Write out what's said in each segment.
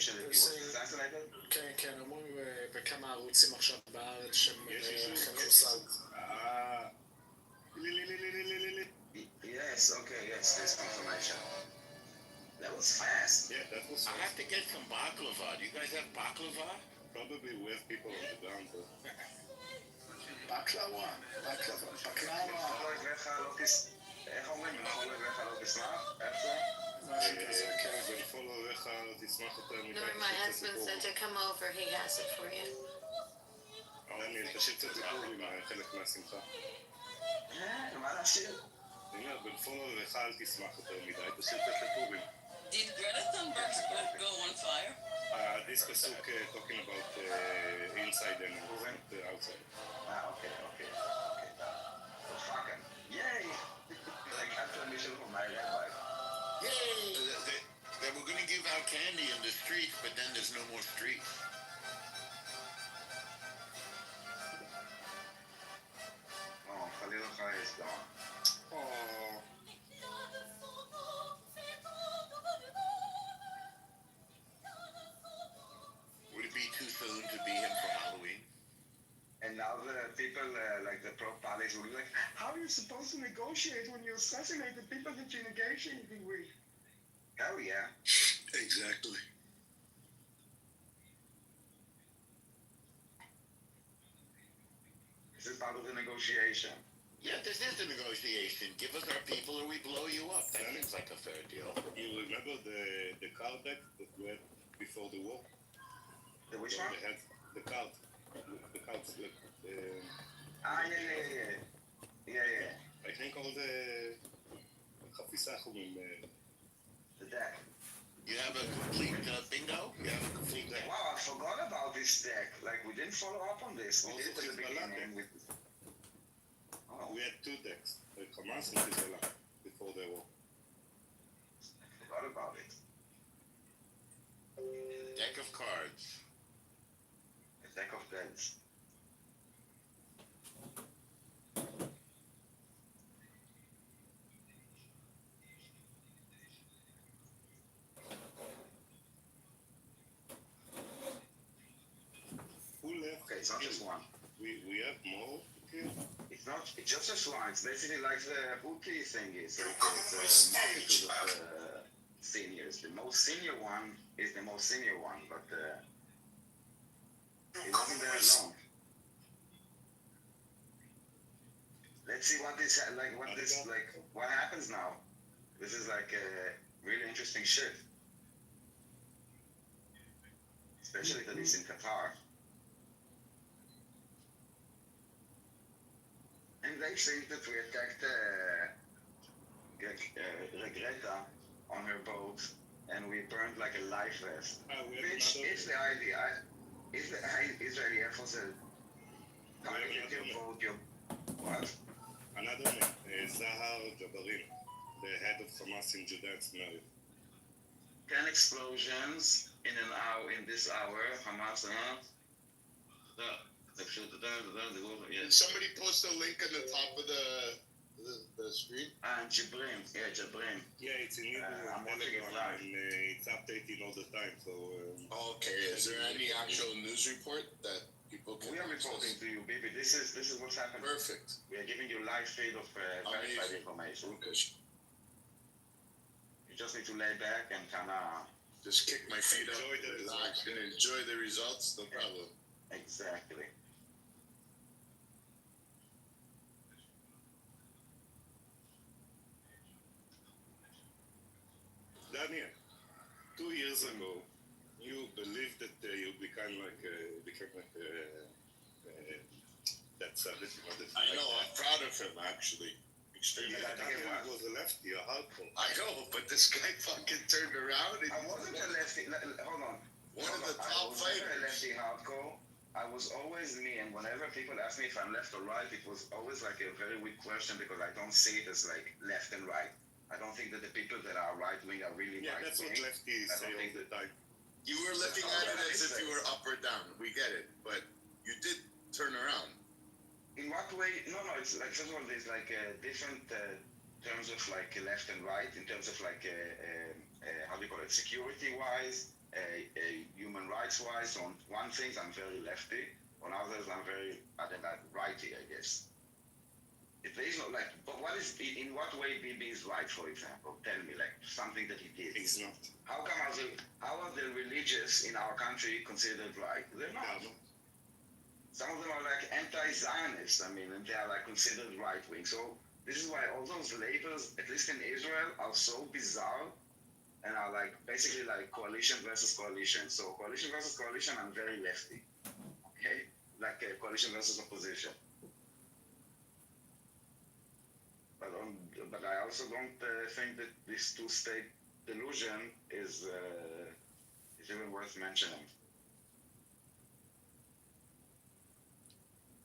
information that he was assassinated? כן, אומרים בכמה ערוצים עכשיו בארץ שהם חוסל. Yes, okay, yes, there's confirmation. That was fast. Yeah, that was fast. I have to get some baklava. Do you guys have baklava? Probably we have people on the ground. בקלאווה. איך אומרים? בכל רגעך לא תשמח? איך זה? בכל רגעך לא תשמח יותר מדי. No, my husband said to come over, he has it for you. דניאל, תשאיר קצת סיפור עם חלק מהשמחה. מה להשאיר? אני אומר, בכל רגעך אל תשמח יותר מדי, תשאיר קצת סיפורים. Did Greta Thunberg's boat go on fire? This pasuk talking about inside and outside. Okay. So fucking, yay! I got permission from my rabbi. Yay! They were going to give out candy in the streets, but then there's no more streets. Oh, Khalil Chai is gone. Oh. Would it be too soon to be him for Halloween? And now the people, like the pro-Palis, will be like, how are you supposed to negotiate when you assassinate the people that you're negotiating with? Hell yeah. Exactly. This is part of the negotiation. Yeah, this is the negotiation. Give us our people or we blow you up. That seems like a fair deal. You remember the card deck that we had before the war? The which one? They had the cards. Yeah. I think all the חפיסה חומים. The deck. You have a complete bingo? You have a complete deck? Wow, I forgot about this deck. Like, we didn't follow up on this. We did it at the beginning. We had two decks, Hamas and Hezbollah, before the war. I forgot about it. Deck of cards. A deck of deads. Who left? Okay, it's not just one. We have more here? It's just a one. It's basically like the bookie thingy. So it's a multitude of seniors. The most senior one is the most senior one, but he wasn't there alone. Let's see what this what happens now. This is like a really interesting shit, especially that it's in Qatar. And they think that we attacked Greta on her boat, and we burned like a life vest. Which is the idea. Is the Israeli Air Force targeted your boat? What? Another name, Zahar Jabarin, the head of Hamas in Judea and Samaria. 10 explosions in an hour. In this hour, Hamas. Somebody post a link on the top of the screen. Jabrin. Yeah, it's in Hebrew I'm watching it live. and it's updating all the time. So. Okay, is there any actual news report that people can? We are reporting to you, baby. This is what's happening. Perfect. We are giving you live feed of verified information. Okay. You just need to lay back and kind of Just kick my feet up, Enjoy the relax, and enjoy the results. No problem. exactly. Daniel, 2 years ago, you believed that you became like that savage. I know. I'm proud of him, actually. Extremely. Daniel was a lefty, a hardcore. I know, but this guy fucking turned around. And I wasn't a lefty. Hold on. One of the top I was never a fighters. lefty hardcore. I was always me, and whenever people ask me if I'm left or right, it was always like a very weak question because I don't see it as like left and right. I don't think that the people that are right wing are really Yeah, right that's what wing. lefties say all the time. You were looking at it as if you were up or down. We get it, but you did turn around. In what way? No. It's like first of all, there's like different terms of like left and right. In terms of like how do you call it? Security wise, rights-wise. On one thing, I'm very lefty. On others, I'm very, I don't know, righty, I guess. If there is no, like, but what is, in what way Bibi is right, for example? Tell me, like, something that he did. He's not. How are the religious in our country considered right? They're not. Some of them are like anti-Zionist, I mean, and they are like considered right-wing. So this is why all those labels, at least in Israel, are so bizarre and are like basically like coalition versus coalition. So coalition versus coalition, I'm very lefty, okay? Like coalition versus opposition. But I also don't think that this two-state delusion is even worth mentioning.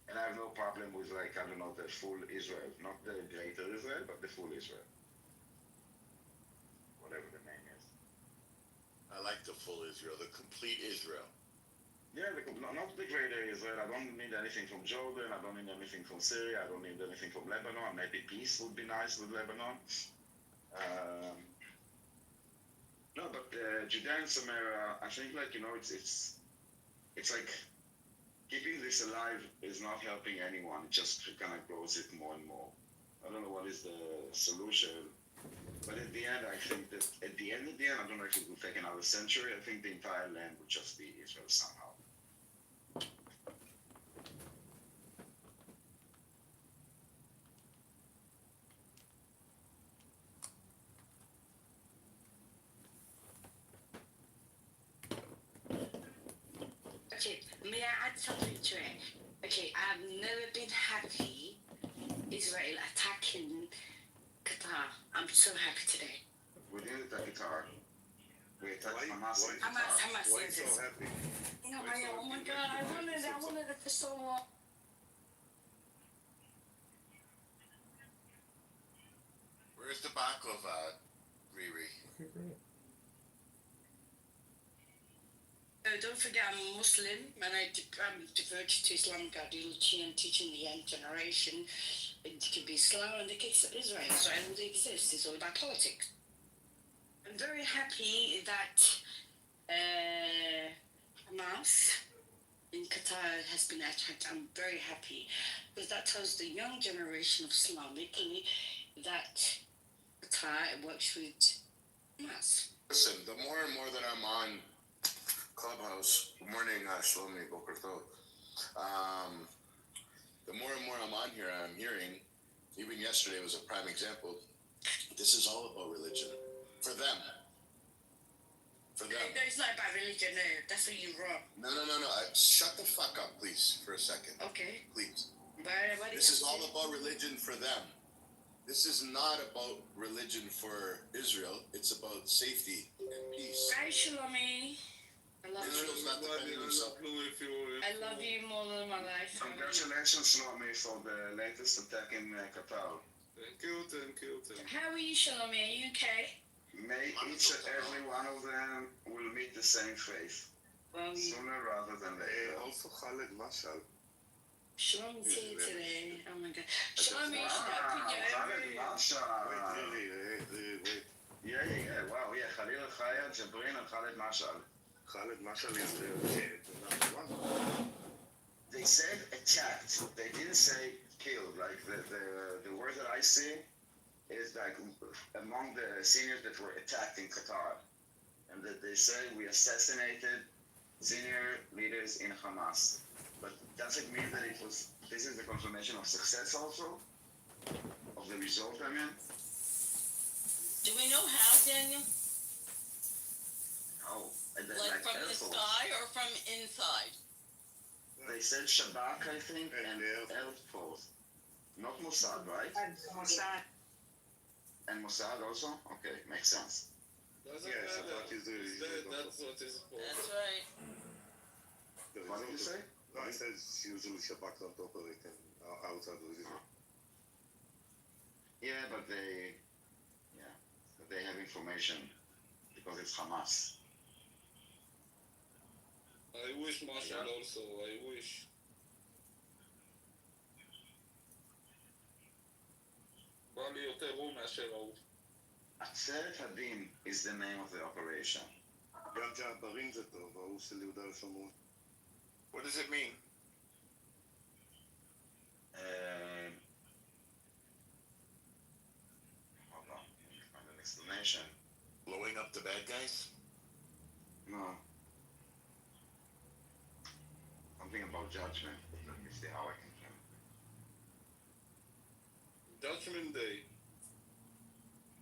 And I have no problem with, like, I don't know, the full Israel, not the greater Israel, but the full Israel, whatever the name is. I like the full Israel, the complete Israel. Yeah, not the greater Israel. I don't need anything from Jordan. I don't need anything from Syria. I don't need anything from Lebanon. Maybe peace would be nice with Lebanon. No, but Judea and Samaria, I think, like, you know, it's like keeping this alive is not helping anyone. It just kind of grows it more and more. I don't know what is the solution, but at the end, I think that at the end, I don't know if it will take another century. I think the entire land would just be Israel somehow. Okay, may I add something to it? Okay, I've never been happy Israel attacking Qatar. I'm so happy today. We didn't attack Qatar. We attacked Hamas in Hamas, Qatar. Hamas, Why yes, so yes. happy? You know, oh my God, I wanted it for so long. Where's the baklava, Riri? Don't forget, I'm a Muslim and I'm devoted to Islamic ideology and teaching the young generation it could be Islam and the case of Israel. Israel would exist. It's all about politics. I'm very happy that Hamas in Qatar has been attacked. I'm very happy because that tells the young generation of Islamically that Qatar works with Hamas. Listen, the more and more that I'm on Clubhouse, good morning, Shlomi, Boker Tov. The more and more I'm on here, I'm hearing, even yesterday was a prime example, this is all about religion. For them. For them. No, it's not about religion, no. That's where you're wrong. No. Shut the fuck up, please, for a second. Okay. Please. But This is all about religion for them. This is not about religion for Israel. It's about safety and peace. Hi, Shlomi. I love Israel's you. not defending himself. I love you more than my life. Congratulations, Shlomi, for the latest attack in Qatar. Thank you. How are you, Shlomi? Are you okay? May each and every one of them will meet the same faith, Well, sooner rather than later. Also Khaled Mashal. Shlomi's here today. Oh my God. Shlomi, Khaled Mashal. Wait. Yeah. Wow, yeah. Khalil Al-Khayat, Jabrin, and Khaled Mashal. Khaled Mashal is the number one. They said attacked. They didn't say killed. Like the word that I see is like among the seniors that were attacked in Qatar, and that they say we assassinated senior leaders in Hamas. But does it mean that it was? This is the confirmation of success also, of the result. I mean. Do we know how, Daniel? No. Like from the sky or from inside? They said Shabak, I think, and Air Force. Not Mossad, right? Mossad. And Mossad also? Okay, makes sense. Yes, I thought you do. That's what is That's right. What did you say? No, I said usually Shabak don't operate outside of Israel. Yeah, but they have information because it's Hamas. I wish Marshall also, I wish. בא לי יותר הוא מאשר ההוא. Atzeret Hadim is the name of the operation. גם ג'עברים זה טוב, ההוא של יהודה ושומרון. What does it mean? Hold on, let me find an explanation. Blowing up the bad guys? No. Something about judgment. Let me see how I can count. Judgment Day.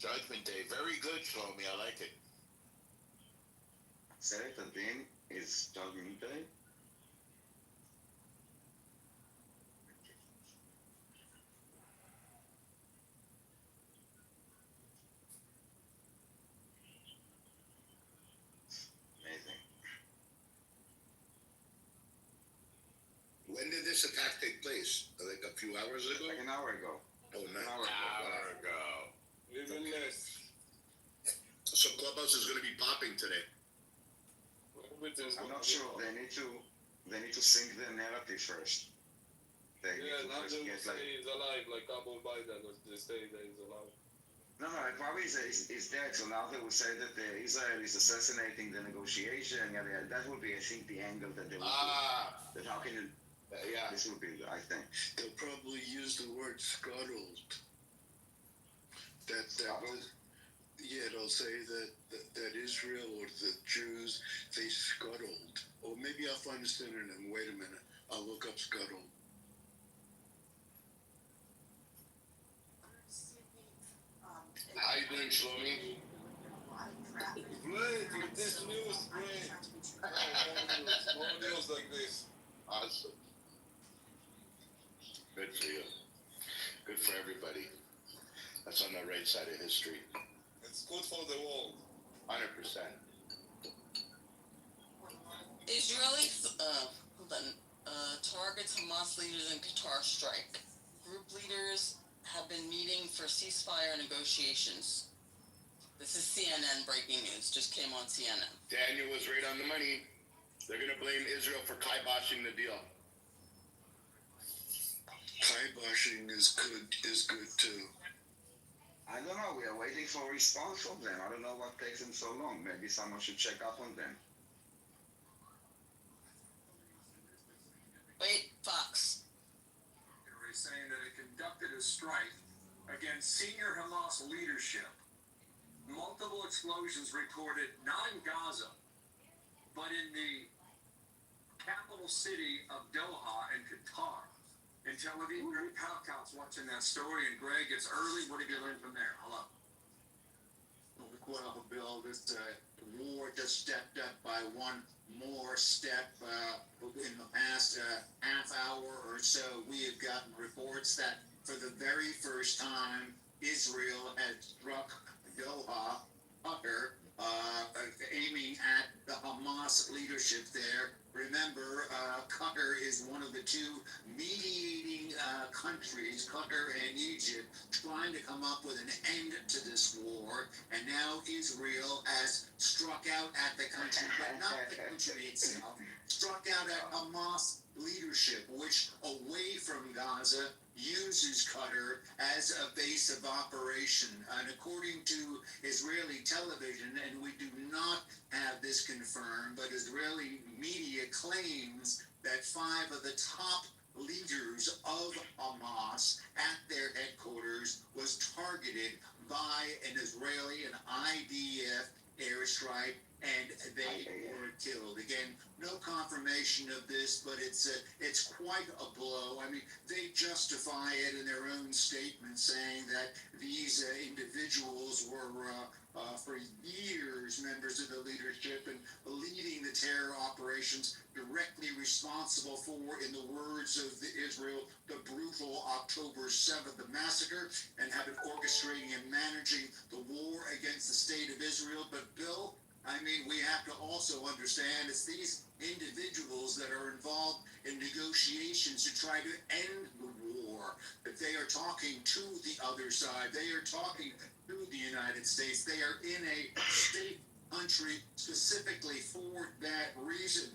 Judgment Day. Very good, Shlomi. I like it. Seret Adin is Judgment Day? Amazing. When did this attack take place? Like a few hours ago? Like an hour ago. Oh, An an hour ago. Even less. So Clubhouse is going to be popping today. I'm not sure. They need to sync the narrative first. They need to first get like. he's alive, like Abu Biden, they say that he's alive. No, probably is dead. So now they will say that Israel is assassinating the negotiation. Yeah, that would be, I think, the angle that they would do. That how can you? Yeah. This would be, I think. They'll probably use the word scuttled. That was, yeah, they'll say that Israel or the Jews, they scuttled. Or maybe I'll find a synonym. Wait a minute. I'll look up scuttled. How you doing, Shlomi? Great, with this news, great. More news like this. Awesome. Good for you. Good for everybody. That's on the right side of history. It's good for the world. 100%. Israeli, targets Hamas leaders in Qatar strike. Group leaders have been meeting for ceasefire negotiations. This is CNN breaking news. Just came on CNN. Daniel was right on the money. They're going to blame Israel for kiboshing the deal. Kiboshing is good too. I don't know. We are waiting for a response from them. I don't know what takes them so long. Maybe someone should check up on them. Wait, Fox. Saying that it conducted a strike against senior Hamas leadership. Multiple explosions recorded, not in Gaza, but in the capital city of Doha in Qatar. In Tel Aviv, Greg Palcott's watching that story, and Greg, it's early. What have you learned from there? Hello. Well, Bill, this war just stepped up by one more step. In the past half hour or so, we have gotten reports that for the very first time, Israel had struck Doha, Qatar, aiming at the Hamas leadership there. Remember, Qatar is one of the two mediating countries, Qatar and Egypt, trying to come up with an end to this war. And now Israel has struck out at the country, but not the country itself, struck out at Hamas leadership, which away from Gaza uses Qatar as a base of operation. And according to Israeli television, and we do not have this confirmed, but Israeli media claims that 5 of the top leaders of Hamas at their headquarters was targeted by an Israeli, an IDF airstrike, and they were killed. Again, no confirmation of this, but it's quite a blow. I mean, they justify it in their own statement, saying that these individuals were for years members of the leadership and leading the terror operations, directly responsible for, in the words of Israel, the brutal October 7th, the massacre, and have been orchestrating and managing the war against the state of Israel. But Bill, I mean, we have to also understand it's these individuals that are involved in negotiations to try to end the war, that they are talking to the other side. They are talking to the United States. They are in a state country specifically for that reason.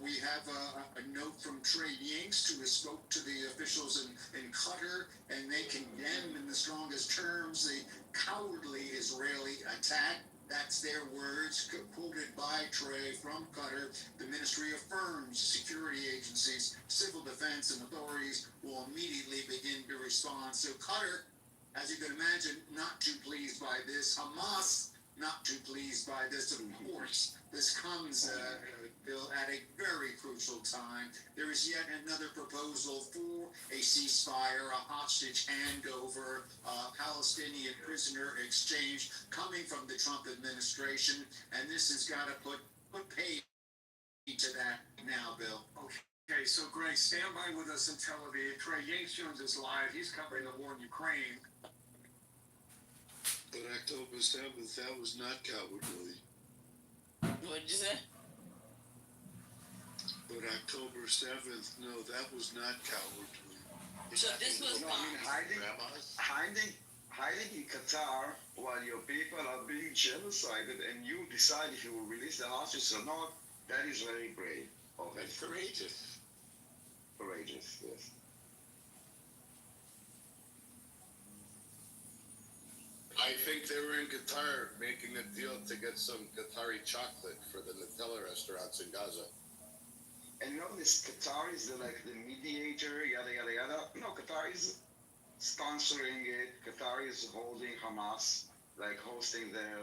We have a note from Trey Yanks, who has spoke to the officials in Qatar, and they condemn in the strongest terms the cowardly Israeli attack. That's their words, quoted by Trey from Qatar. The ministry affirms security agencies, civil defense, and authorities will immediately begin to respond. So Qatar, as you can imagine, not too pleased by this. Hamas, not too pleased by this. Of course, this comes, Bill, at a very crucial time. There is yet another proposal for a ceasefire, a hostage handover, a Palestinian prisoner exchange coming from the Trump administration, and this has got to put paid to that now, Bill. Okay, so Greg, stand by with us in Tel Aviv. Trey Jones is live. He's covering the war in Ukraine. But October 7th, that was not cowardly. What did you say? But October 7th, no, that was not cowardly. So this was No, I mean hiding in Qatar while your people are being genocided, and you decide if you will release the hostages or not. That is very brave. Okay. And courageous. Courageous, yes. I think they were in Qatar making a deal to get some Qatari chocolate for the Nutella restaurants in Gaza. And you know this Qatar is the mediator, yada yada yada. No, Qatar is sponsoring it. Qatar is holding Hamas, like hosting their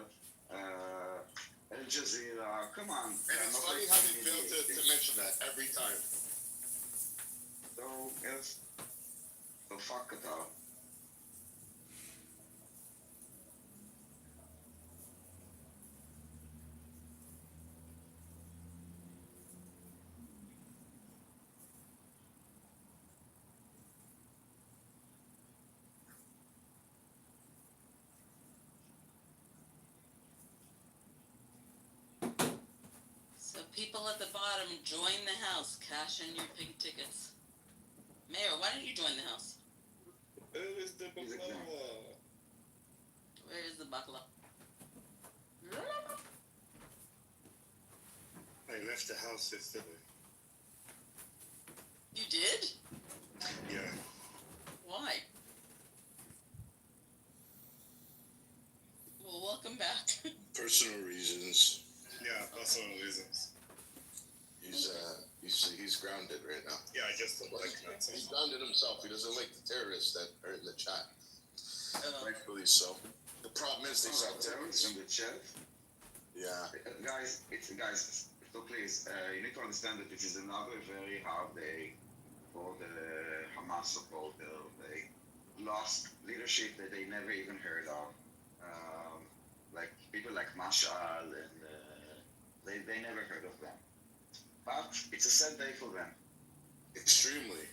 Al Jazeera. Come on. And it's funny how they fail to mention that every time. So yes. So fuck Qatar. So people at the bottom, join the house, cash in your pig tickets. Mayor, why don't you join the house? Where is the baklava? Where is the bakla? I left the house yesterday. You did? Yeah. Why? Well, welcome back. Personal reasons. Yeah, personal reasons. He's grounded right now. Yeah, I just don't like that. He's grounded himself. He doesn't like the terrorists that are in the chat. Rightfully so. The problem is they saw Terrorists terrorists. in the chat. Yeah. Guys, so please, you need to understand that this is another very hard day for the Hamas supporter. They lost leadership that they never even heard of. Like people like Mashal, and they never heard of them. But it's a sad day for them. Extremely.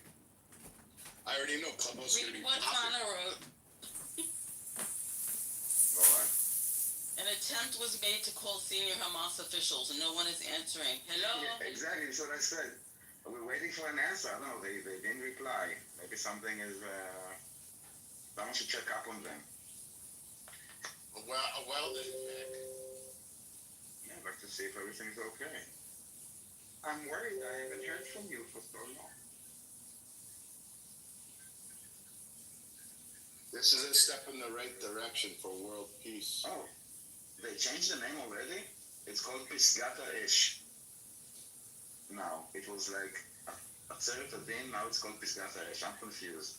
I already know Clubhouse is going to Read be what popping. Hannah wrote. Alright. An attempt was made to call senior Hamas officials and no one is answering. Hello? Yeah, exactly, that's what I said. We're waiting for an answer. I don't know, they didn't reply. Maybe something is, someone should check up on them. A welded back. Yeah, I'd like to see if everything's okay. I'm worried. I haven't heard from you for so long. This is a step in the right direction for world peace. Oh, they changed the name already? It's called Pisgata Ish. Now, it was like Atzeret Adin, now it's called Pisgata Ish. I'm confused.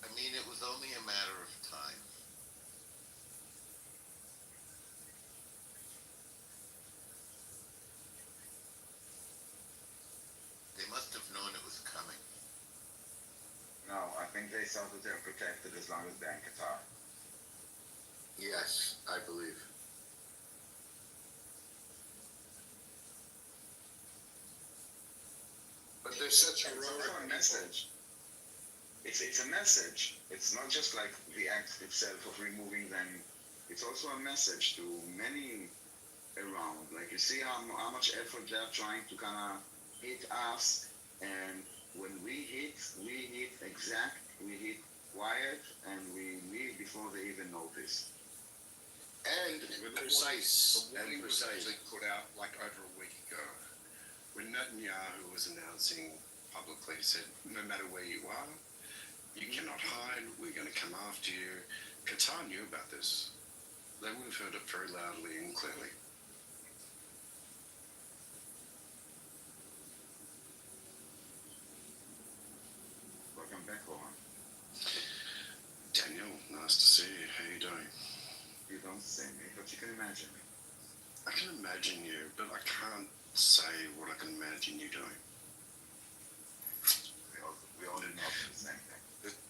I mean, it was only a matter of time. They must have known it was coming. No, I think they thought that they're protected as long as they're in Qatar. Yes, I believe. But there's such a It's also a message. It's a message. It's not just like the act itself of removing them. It's also a message to many around. Like you see how much effort they're trying to kind of hit us, and when we hit exact, we hit quiet, and we leave before they even notice. And precise. The warning was actually put out like over a week ago when Netanyahu was announcing publicly, said, no matter where you are, you cannot hide, we're going to come after you. Qatar knew about this. They would have heard it very loudly and clearly. Welcome back, Rohan. Daniel, nice to see you. How you doing? You don't see me, but you can imagine me. I can imagine you, but I can't say what I can imagine you doing. We all didn't know the same thing.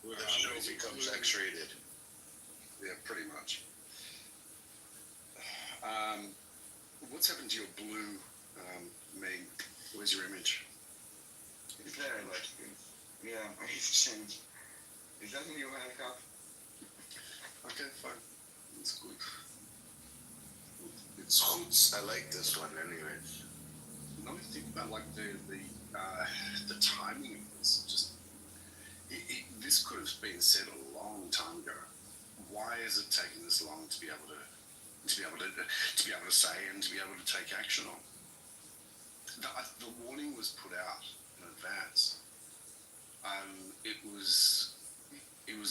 The show becomes X-rated. Yeah, pretty much. What's happened to your blue meme? Where's your image? It's there, like, yeah, it's changed. Is that a new haircut? Okay, fine. That's good. It's Chutz. I like this one anyway. Another thing about like the timing of this, just this could have been said a long time ago. Why is it taking this long to be able to say and to be able to take action on? The warning was put out in advance. It was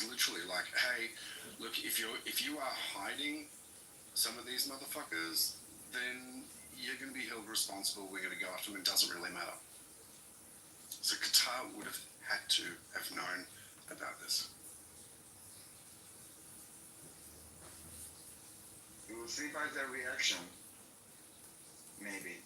literally like, hey, look, if you are hiding some of these motherfuckers, then you're going to be held responsible. We're going to go after them. It doesn't really matter. So Qatar would have had to have known about this. You will see by their reaction. Maybe.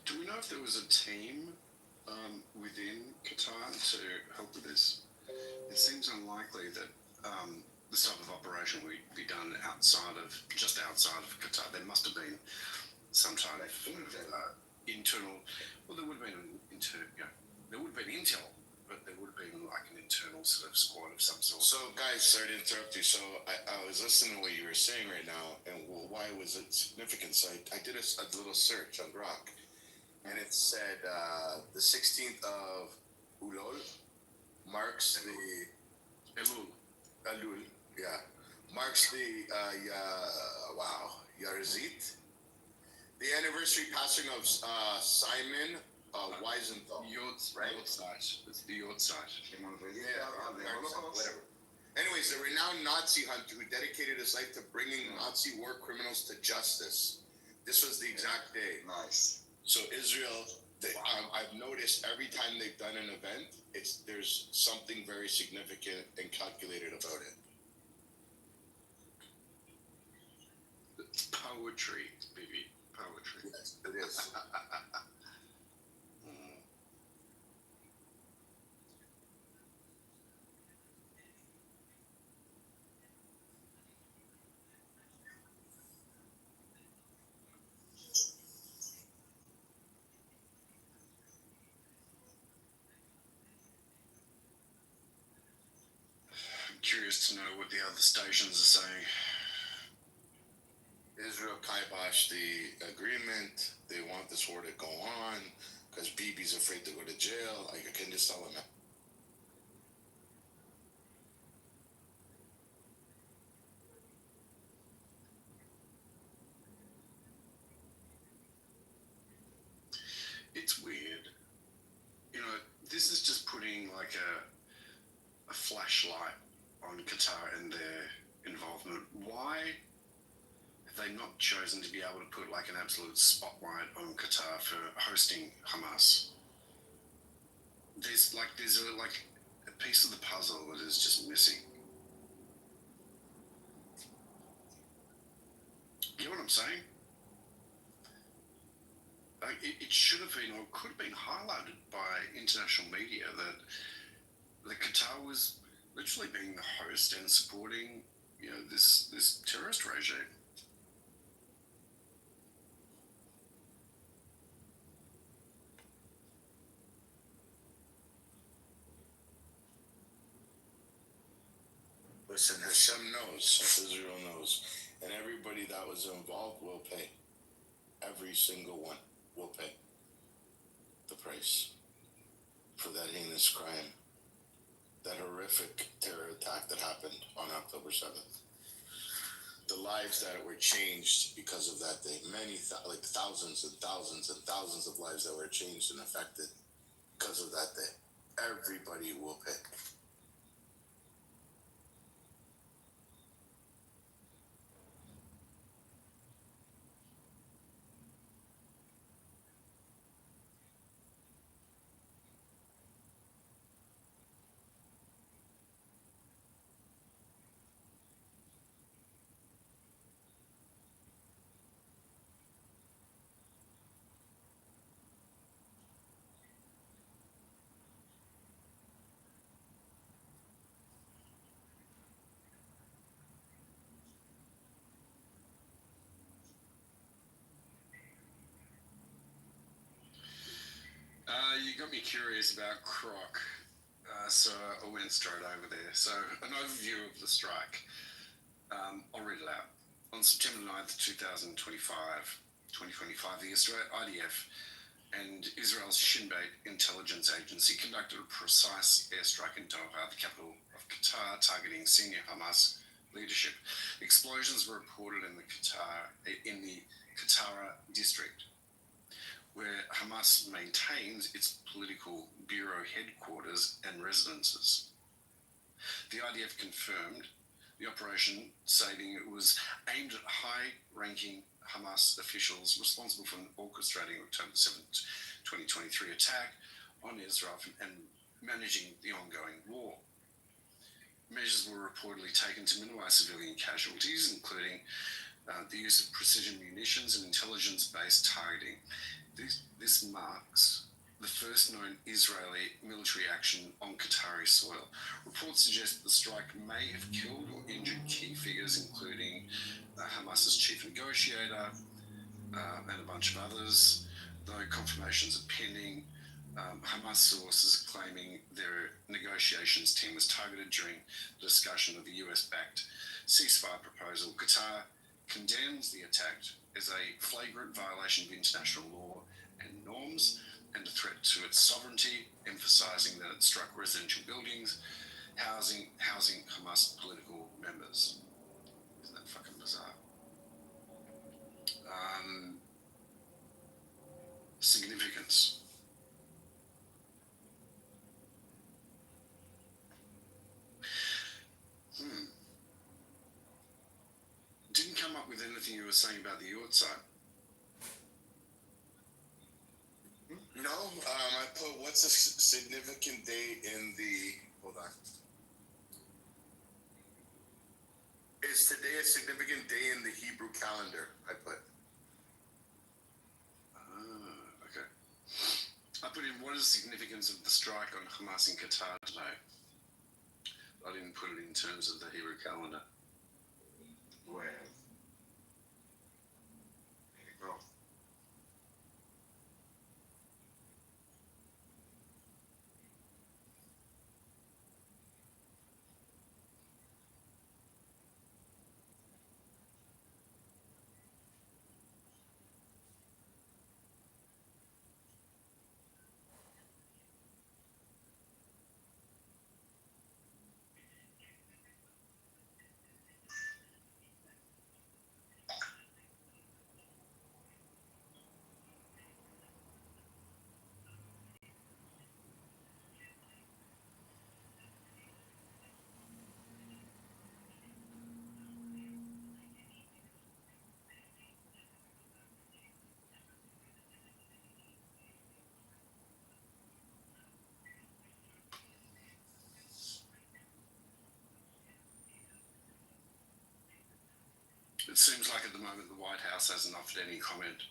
Do we know if there was a team within Qatar to help with this? It seems unlikely that this type of operation would be done just outside of Qatar. There must have been some type of internal. Well, there would have been there would have been intel, but there would have been like an internal sort of squad of some sort. So, guys, sorry to interrupt you. So, I was listening to what you were saying right now, and why was it significant? So, I did a little search on Grok, and it said the 16th of Ulol marks the Elul, yeah, marks the Yarzit, the anniversary passing of Simon Wiesenthal. Right? It's the Yortzeit. Whatever. Anyways, the renowned Nazi hunter who dedicated his life to bringing Nazi war criminals to justice. This was the exact day. Nice. So Israel, I've noticed every time they've done an event, there's something very significant and calculated about it. It's poetry, baby. Poetry. Yes, it is. Curious to know what the other stations are saying. Israel kiboshed the agreement. They want this war to go on because Bibi's afraid to go to jail. I can just tell them. It's weird. You know, this is just putting like a flashlight on Qatar and their involvement. Why have they not chosen to be able to put like an absolute spotlight on Qatar for hosting Hamas? there's a piece of the puzzle that is just missing. You know what I'm saying? Like it should have been, or could have been, highlighted by international media that Qatar was literally being the host and supporting, this terrorist regime. Listen, Hashem knows, Israel knows, and everybody that was involved will pay. Every single one will pay the price for that heinous crime, that horrific terror attack that happened on October 7th. The lives that were changed because of that day, thousands and thousands and thousands of lives that were changed and affected because of that day. Everybody will pay. You got me curious about Croc, so I went straight over there. So, an overview of the strike. I'll read it out. On September 9th, 2025, the Israel IDF and Israel's Shin Bet intelligence agency conducted a precise airstrike in Doha, the capital of Qatar, targeting senior Hamas leadership. Explosions were reported in the Qattara district, where Hamas maintains its political bureau headquarters and residences. The IDF confirmed the operation, stating it was aimed at high-ranking Hamas officials responsible for orchestrating October 7th, 2023 attack on Israel and managing the ongoing war. Measures were reportedly taken to minimize civilian casualties, including the use of precision munitions and intelligence-based targeting. This marks the first known Israeli military action on Qatari soil. Reports suggest the strike may have killed or injured key figures, including Hamas's chief negotiator and a bunch of others, though confirmations are pending. Hamas sources are claiming their negotiations team was targeted during the discussion of the US-backed ceasefire proposal. Qatar condemns the attack as a flagrant violation of international law and norms and a threat to its sovereignty, emphasizing that it struck residential buildings housing Hamas political members. Isn't that fucking bizarre? Significance. Didn't come up with anything you were saying about the Yort side. No, I put, what's a significant day in the, hold on. Is today a significant day in the Hebrew calendar, I put. Okay. I put in, what is the significance of the strike on Hamas in Qatar today? I didn't put it in terms of the Hebrew calendar. Well, there you go. It seems like at the moment the White House hasn't offered any comment.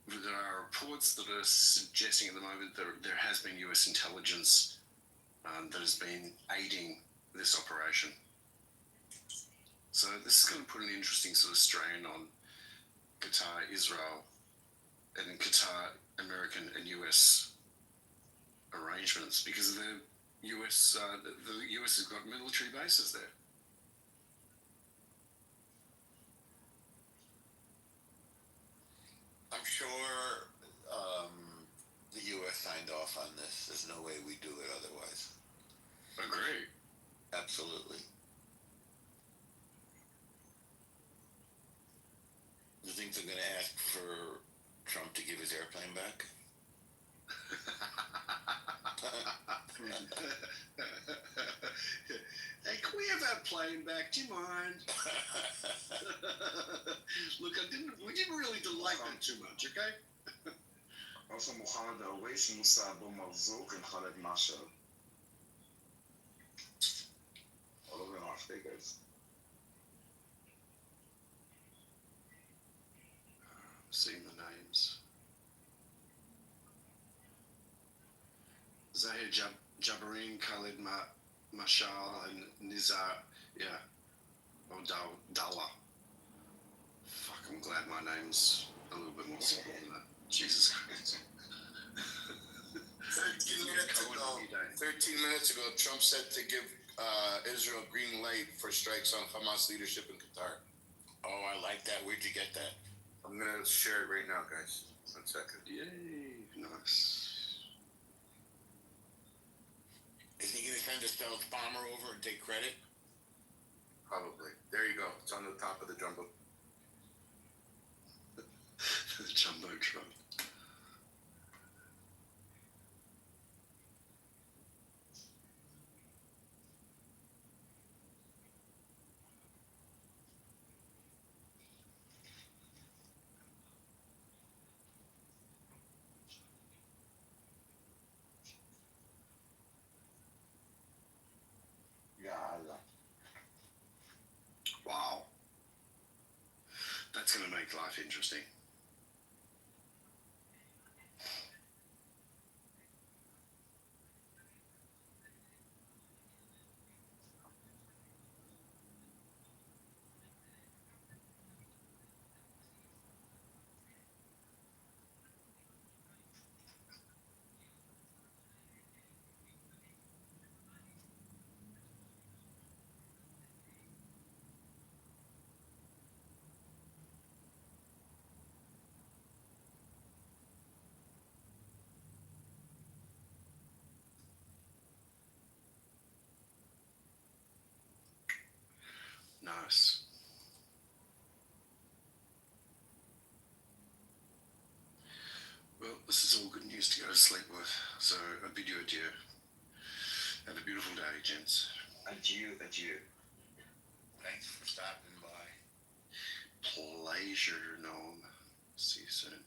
There are reports that are suggesting at the moment that there has been US intelligence that has been aiding this operation. So this is going to put an interesting sort of strain on Qatar, Israel, and Qatar, American and US arrangements because the US has got military bases there. I'm sure the U.S. signed off on this. There's no way we do it otherwise. Agree. Absolutely. You think they're going to ask for Trump to give his airplane back? Hey, can we have that plane back? Do you mind? Look, we didn't really like that too much, okay? Also Muhammad Awais Musa Abu Marzouk and Khaled Mashal. All of them are figures. Seeing the names. Zahir Jabareen, Khalid Mashal, and Nizar, yeah. Oh, Dalla. Fuck, I'm glad my name's a little bit more simple than that. Jesus Christ. 13 minutes ago, Trump said to give Israel green light for strikes on Hamas leadership in Qatar. Oh, I like that. Where'd you get that? I'm going to share it right now, guys. 1 second. Yay, nice. Is he going to send a stealth bomber over and take credit? Probably. There you go. It's on the top of the jumbo. The Jumbotron. Wow. That's going to make life interesting. Nice. Well, this is all good news to go to sleep with, so I bid you adieu. Have a beautiful day, gents. Adieu, adieu. Thanks for stopping by. Pleasure, Noam. See you soon.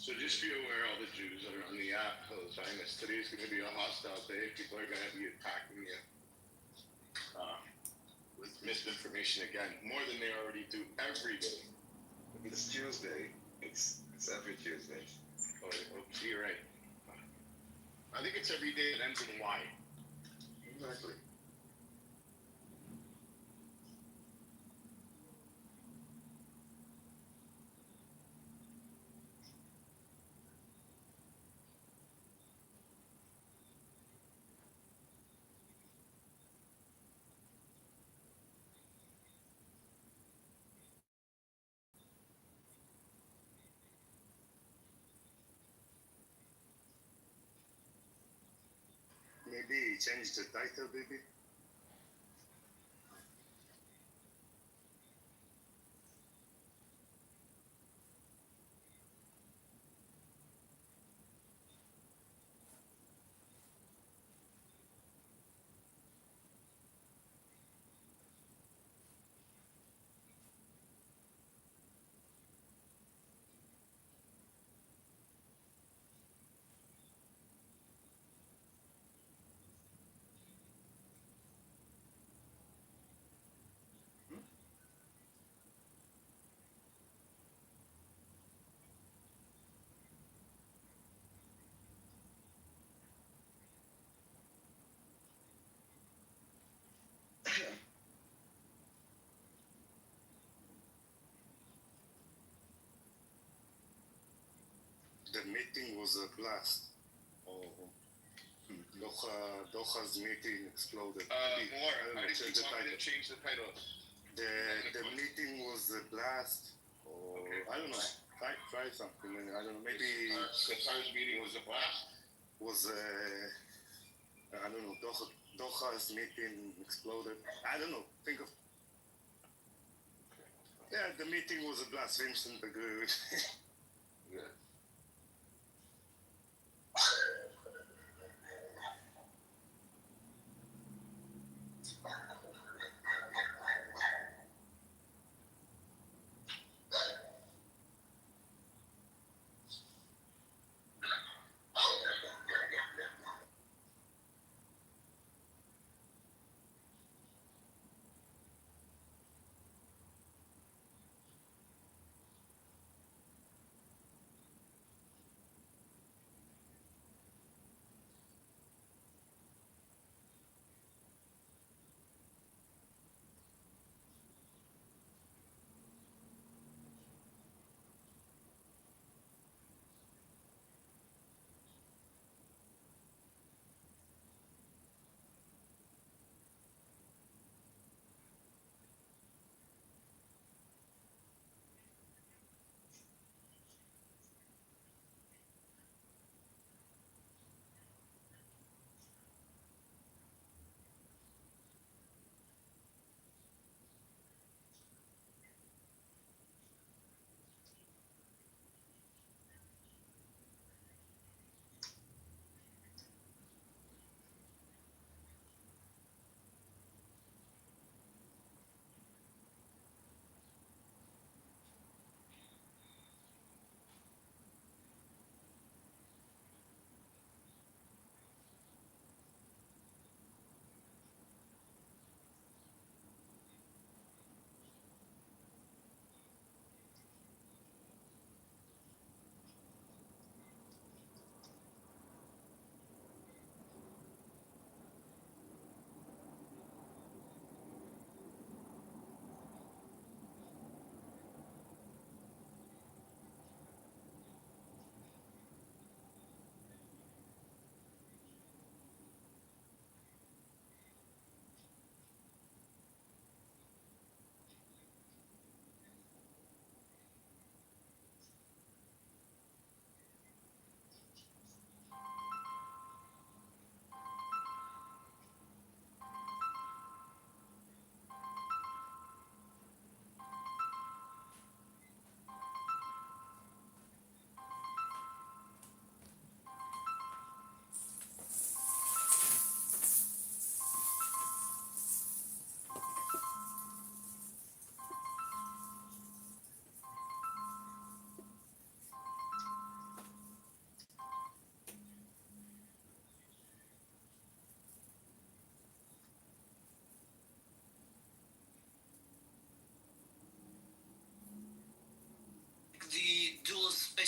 So just be aware, all the Jews that are on the app, the Zionists, today is going to be a hostile day. People are going to be attacking you with misinformation again, more than they already do every day. It's Tuesday. It's It's every Tuesday. Oh, you're right. I think it's every day that ends in Y. Exactly. Maybe change the title, baby. The meeting was a blast. Doha's meeting exploded. More. I don't know, change the title. Change the title. The meeting was a blast. Or Okay. I don't know. Try something. I don't know. Maybe Qatar's meeting was a blast. was I don't know. Doha's meeting exploded. I don't know. Think of. Yeah, the meeting was a blast. Vincent agreed. Yeah.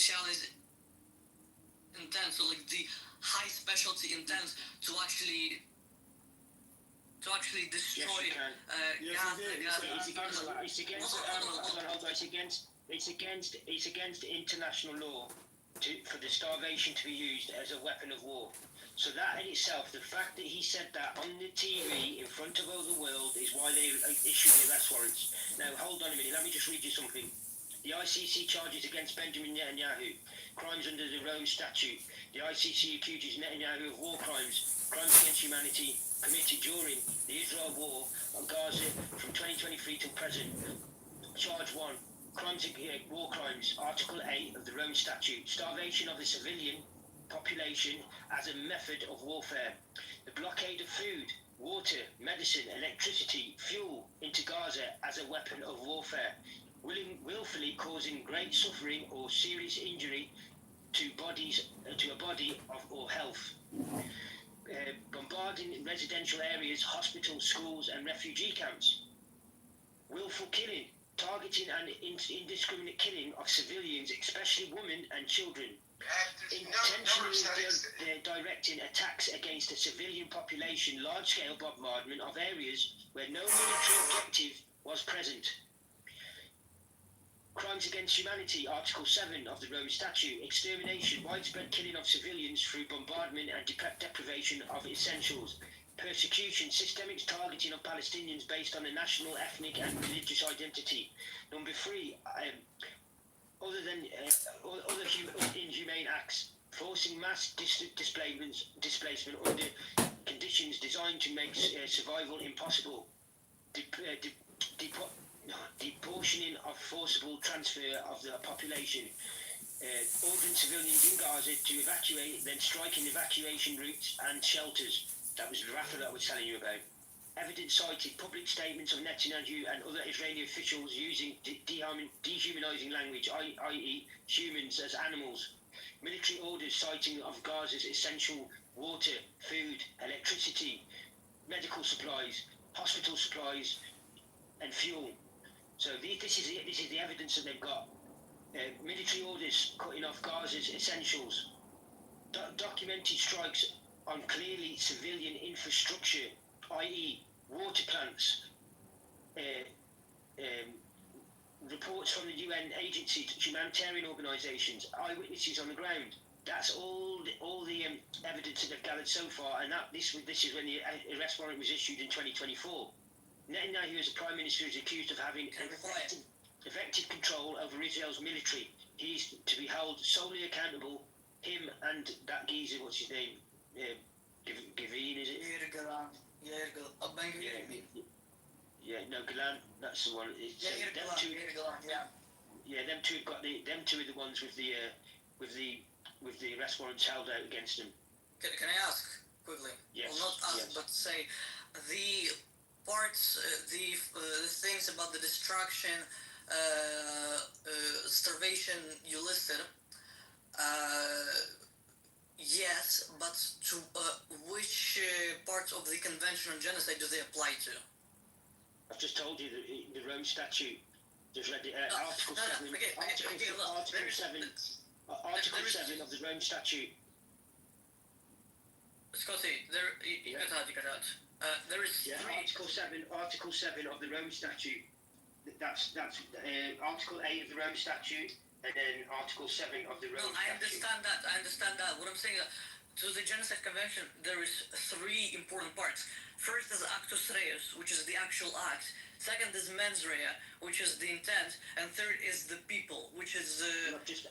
specialist intent, so like the high specialty intent to actually destroy. Yes, you can. It's against international law for the starvation to be used as a weapon of war. So that in itself, the fact that he said that on the TV in front of all the world is why they issued the arrest warrants. Now, hold on a minute, let me just read you something. The ICC charges against Benjamin Netanyahu, crimes under the Rome Statute. The ICC accuses Netanyahu of war crimes, crimes against humanity committed during the Israel war on Gaza from 2023 till present. Charge 1. Crimes against war crimes, Article 8 of the Rome Statute. Starvation of the civilian population as a method of warfare. The blockade of food, water, medicine, electricity, fuel into Gaza as a weapon of warfare. Willfully causing great suffering or serious injury to a body or health. Bombarding residential areas, hospitals, schools and refugee camps. Willful killing, targeting and indiscriminate killing of civilians, especially women and children. Intentionally directing attacks against the civilian population, large-scale bombardment of areas where no military objective was present. Crimes against humanity, Article 7 of the Rome Statute, extermination, widespread killing of civilians through bombardment and deprivation of essentials. Persecution, systemic targeting of Palestinians based on a national, ethnic and religious identity. Number 3, other inhumane acts, forcing mass displacement under conditions designed to make survival impossible. Deportioning of forcible transfer of the population, ordering civilians in Gaza to evacuate, then striking evacuation routes and shelters. That was Rafa that I was telling you about. Evidence cited public statements of Netanyahu and other Israeli officials using dehumanizing language, i.e. humans as animals. Military orders citing of Gaza's essential water, food, electricity, medical supplies, hospital supplies and fuel. So this is the evidence that they've got. Military orders cutting off Gaza's essentials. Documented strikes on clearly civilian infrastructure, i.e. water plants. Reports from the UN agencies, humanitarian organisations, eyewitnesses on the ground. That's all the evidence that they've gathered so far, and this is when the arrest warrant was issued in 2024. Netanyahu, as a prime minister, is accused of having effective control over Israel's military. He is to be held solely accountable. Him and that geezer, what's his name? Gavin, is it? Galan. That's the one. Them two have got them two are the ones with the arrest warrants held out against them. Can I ask quickly? Yes. Well, not ask, but say the parts, the things about the destruction, starvation you listed. Yes, but to which parts of the Convention on Genocide do they apply to? I've just told you the Rome Statute. Just read the Article 7. Article 7 of the Rome Statute. Scotty, you cut out. There is Article 7 of the Rome Statute. That's Article 8 of the Rome Statute, and then Article 7 of the Rome Statute. I understand that. What I'm saying is, to the Genocide Convention, there is 3 important parts. First is Actus Reus, which is the actual act. Second is Mens Rea, which is the intent, and third is the people, which is. I've just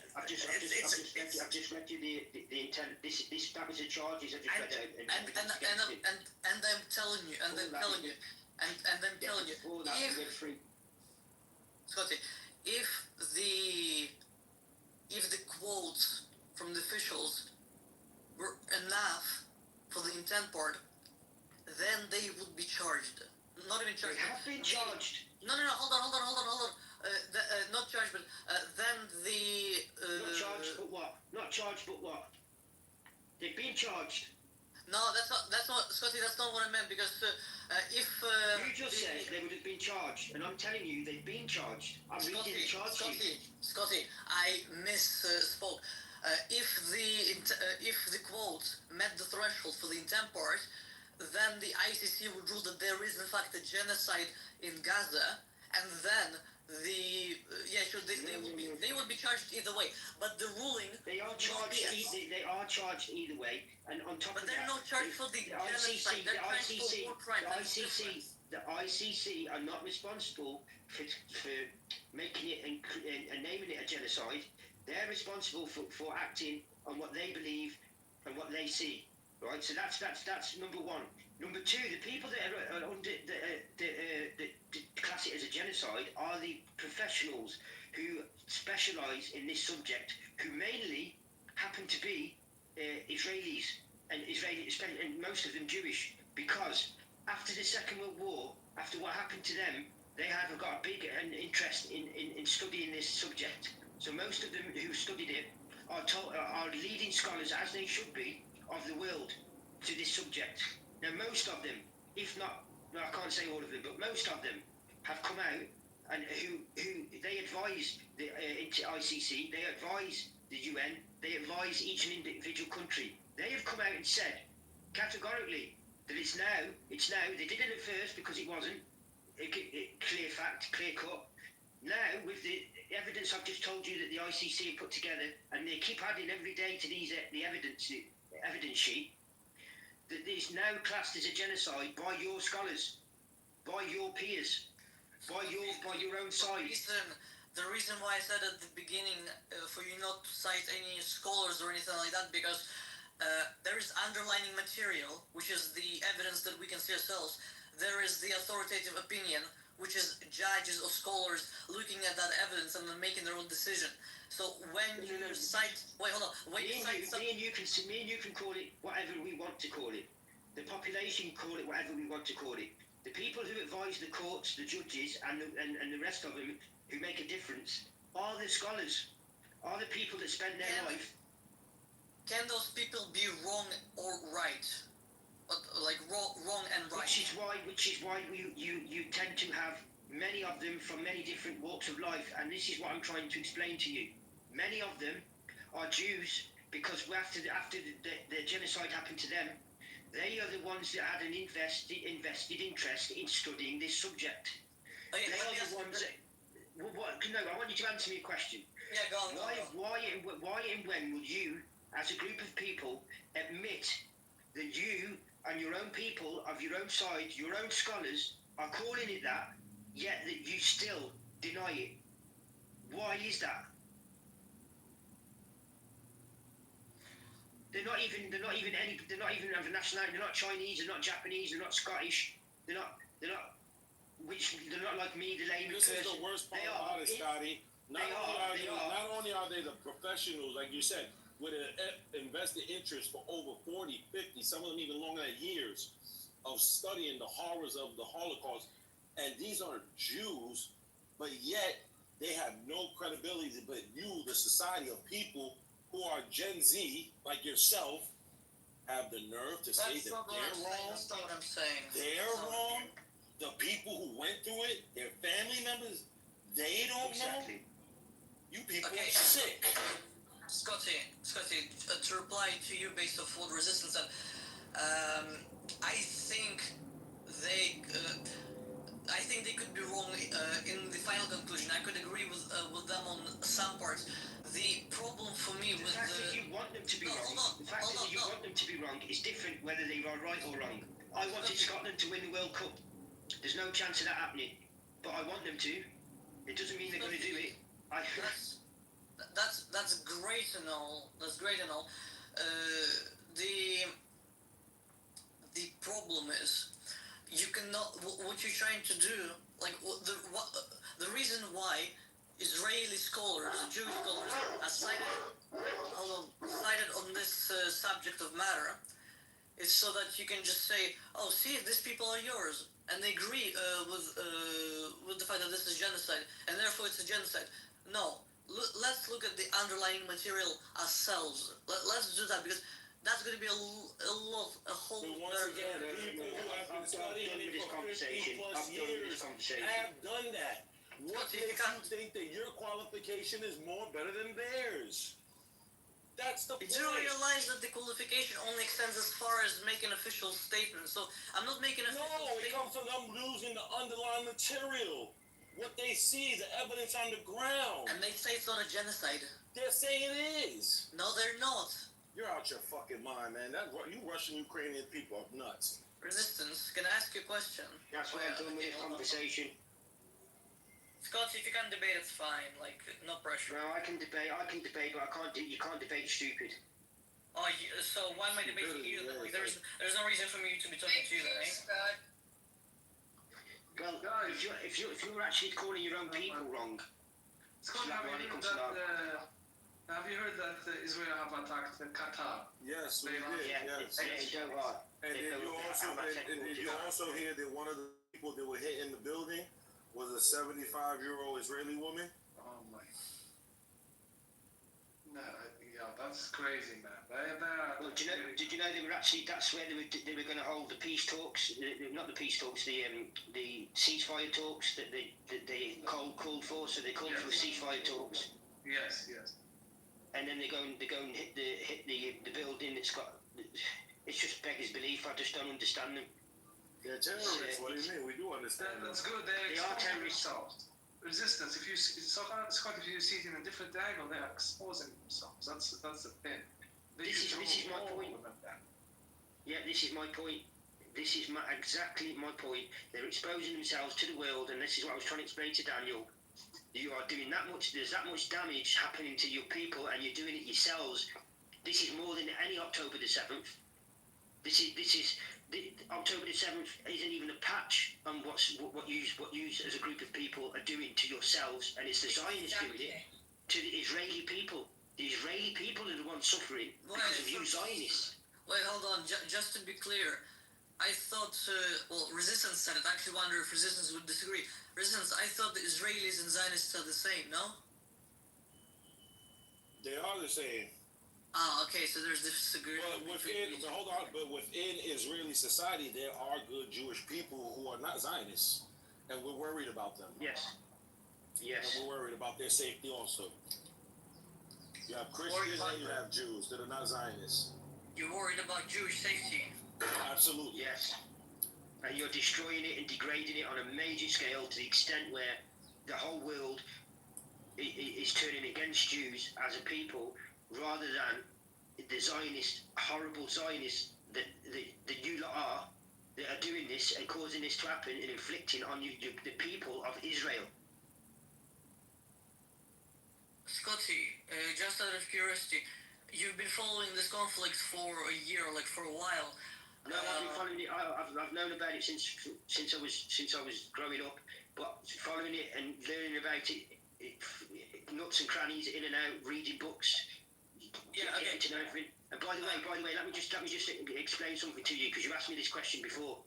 read you the intent. That was the charges. And I'm telling you, Scotty, if the quotes from the officials were enough for the intent part, then they would be charged. Not even charged. They have been charged. No, hold on. Not charged, but then the. Not charged, but what? Not charged, but what? They've been charged. No, that's not, Scotty. That's not what I meant, because You just said they would have been charged, and I'm telling you they've been charged. I'm reading the charge sheet. Scotty, I misspoke. If the quote met the threshold for the intent part, then the ICC would rule that there is in fact a genocide in Gaza, and then they would be charged either way. But the ruling They are charged. They are charged either way, and on top but of that, they're not charged for the genocide. They're charged for war crimes. The ICC are not responsible for making it and naming it a genocide. They're responsible for acting on what they believe and what they see. Right. So that's number one. Number two, the people that are under that class it as a genocide are the professionals who specialise in this subject, who mainly happen to be Israelis and most of them Jewish, because after the Second World War, after what happened to them, they have got a big interest in studying this subject. So most of them who studied it are leading scholars, as they should be, of the world to this subject. Now, most of them, if not, no, I can't say all of them, but most of them have come out and who they advise the ICC, they advise the UN, they advise each individual country. They have come out and said categorically that it's now. They did it at first because it wasn't clear fact, clear cut. Now, with the evidence I've just told you that the ICC have put together, and they keep adding every day to the evidence sheet, that is now classed as a genocide by your scholars, by your peers, by your own side. The reason why I said at the beginning for you not to cite any scholars or anything like that, because there is underlining material, which is the evidence that we can see ourselves. There is the authoritative opinion, which is judges or scholars looking at that evidence and then making their own decision. So when you cite, wait, hold on. When me and you can call it whatever we want to call it. The population call it whatever we want to call it. The people who advise the courts, the judges, and the rest of them who make a difference are the scholars, are the people that spend their life. Can those people be wrong or right? Like wrong and right. Which is why you tend to have many of them from many different walks of life, and this is what I'm trying to explain to you. Many of them are Jews because after the genocide happened to them, they are the ones that had an invested interest in studying this subject. Okay, they are the ones that. No, I want you to answer me a question. Yeah, go on. Why and when would you, as a group of people, admit that you and your own people of your own side, your own scholars, are calling it that, yet that you still deny it? Why is that? They're not even of a nationality. They're not Chinese. They're not Japanese. They're not Scottish. They're not like me, the layman person. This is the worst part about it, Scotty. Not only are they the professionals, like you said, with an invested interest for over 40, 50, some of them even longer than years of studying the horrors of the Holocaust. And these aren't Jews, but yet they have no credibility. But you, the society of people who are Gen Z, like yourself, have the nerve to say that they're wrong. That's not what I'm saying. They're wrong. The people who went through it, their family members, they don't know. You people are sick. Scotty, to reply to you based off what Resistance said, I think they could be wrong in the final conclusion. I could agree with them on some parts. The problem for me with the fact that you want them to be wrong, the fact that you want them to be wrong is different whether they are right or wrong. I wanted Scotland to win the World Cup. There's no chance of that happening, but I want them to. It doesn't mean they're going to do it. That's great and all. That's great and all. The problem is you cannot. What you're trying to do, like the reason why Israeli scholars, Jewish scholars, are cited on this subject of matter, is so that you can just say, "Oh, see, these people are yours," and they agree with the fact that this is genocide, and therefore it's a genocide. No. Let's look at the underlying material ourselves. Let's do that, because that's going to be a whole. But once again, people who have been studying it for 50 plus years have done that. What makes you think that your qualification is better than theirs? That's the point. Do you realize that the qualification only extends as far as making official statements? So I'm not making official statements. No, it comes from them losing the underlying material. What they see, the evidence on the ground. And they say it's not a genocide. They're saying it is. No, they're not. You're out your fucking mind, man. You Russian Ukrainian people are nuts. Resistance, can I ask you a question? That's why I'm done with the conversation. Scott, if you can debate, it's fine. Like, no pressure. No, I can debate, but you can't debate stupid. Oh, so why am I debating you? Like, there's no reason for me to be talking to you then, eh? Well, if you were actually calling your own people wrong, Scott, have you heard that Israel have attacked Qatar? Yes, we did. Yes. And did you also hear that one of the people that were hit in the building was a 75-year-old Israeli woman? Oh my! No, yeah, that's crazy, man. Well, did you know they were actually? That's where they were going to hold the peace talks. Not the peace talks. The ceasefire talks that they called for. So they called for ceasefire talks. Yes. And then they go and hit the building. It's just beggars belief. I just don't understand them. They're terrorists. What do you mean? We do understand. That's good. They are terrorists. Resistance. If you see it in a different angle, they're exposing themselves. That's the thing. This is my point. Yeah, this is my point. This is exactly my point. They're exposing themselves to the world, and this is what I was trying to explain to Daniel. You are doing that much. There's that much damage happening to your people, and you're doing it yourselves. This is more than any October the 7th. This is October the 7th isn't even a patch on what you as a group of people are doing to yourselves, and it's the Zionists doing it to the Israeli people. The Israeli people are the ones suffering because of you Zionists. Wait, hold on. Just to be clear, I thought, Resistance said it. I actually wonder if Resistance would disagree. Resistance, I thought the Israelis and Zionists are the same, no? They are the same. Ah, okay, so there's disagreement. But within Israeli society, there are good Jewish people who are not Zionists, and we're worried about them. Yes. And we're worried about their safety also. You have Christians and you have Jews that are not Zionists. You're worried about Jewish safety? Absolutely. Yes. And you're destroying it and degrading it on a major scale to the extent where the whole world is turning against Jews as a people, rather than the Zionists, horrible Zionists that you lot are, that are doing this and causing this to happen and inflicting on the people of Israel. Scotty, just out of curiosity, you've been following this conflict for a year, like for a while. No, I've been following it. I've known about it since I was growing up, but following it and learning about it nuts and crannies, in and out, reading books, getting to know everything. And by the way, let me just explain something to you, because you asked me this question before.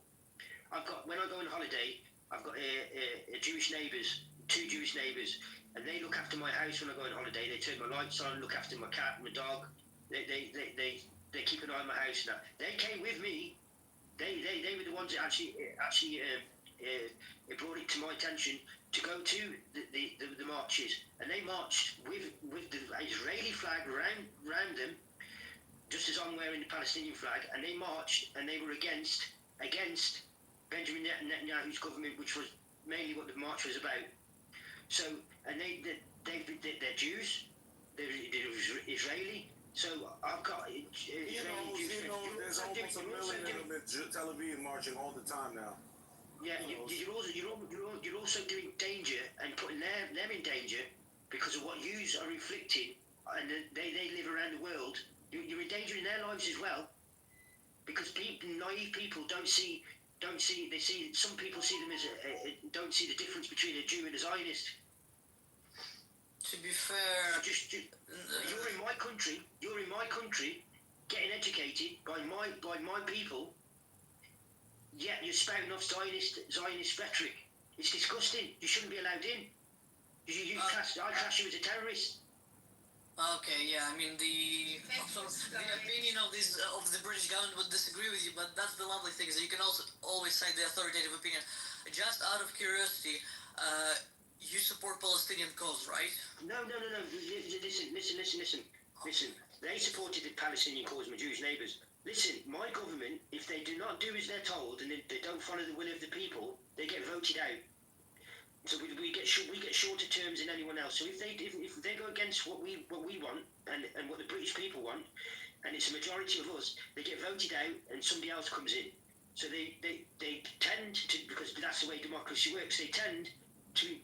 When I go on holiday, I've got Jewish neighbours, 2 Jewish neighbours, and they look after my house when I go on holiday. They turn my lights on, look after my cat, my dog. They keep an eye on my house now. They came with me. They were the ones that actually brought it to my attention to go to the marches, and they marched with the Israeli flag around them, just as I'm wearing the Palestinian flag, and they marched and they were against Benjamin Netanyahu's government, which was mainly what the march was about. So, and they're Jews, they're Israeli. So I've got Israeli Jews. There's almost 1 million of them in Tel Aviv marching all the time now. Yeah, you're also doing danger and putting them in danger because of what yous are inflicting, and they live around the world. You're endangering their lives as well, because naive people don't see. They see, some people see them as don't see the difference between a Jew and a Zionist. To be fair, you're in my country. You're in my country, getting educated by my people. Yet you're spouting off Zionist rhetoric. It's disgusting. You shouldn't be allowed in. I class you as a terrorist. Okay, yeah, I mean the opinion of the British government would disagree with you, but that's the lovely thing is that you can also always cite the authoritative opinion. Just out of curiosity, you support Palestinian cause, right? No. Listen. They supported the Palestinian cause, my Jewish neighbours. Listen, my government, if they do not do as they're told and they don't follow the will of the people, they get voted out. So we get shorter terms than anyone else. So if they go against what we want and what the British people want, and it's a majority of us, they get voted out and somebody else comes in. So they tend to, because that's the way democracy works. They tend to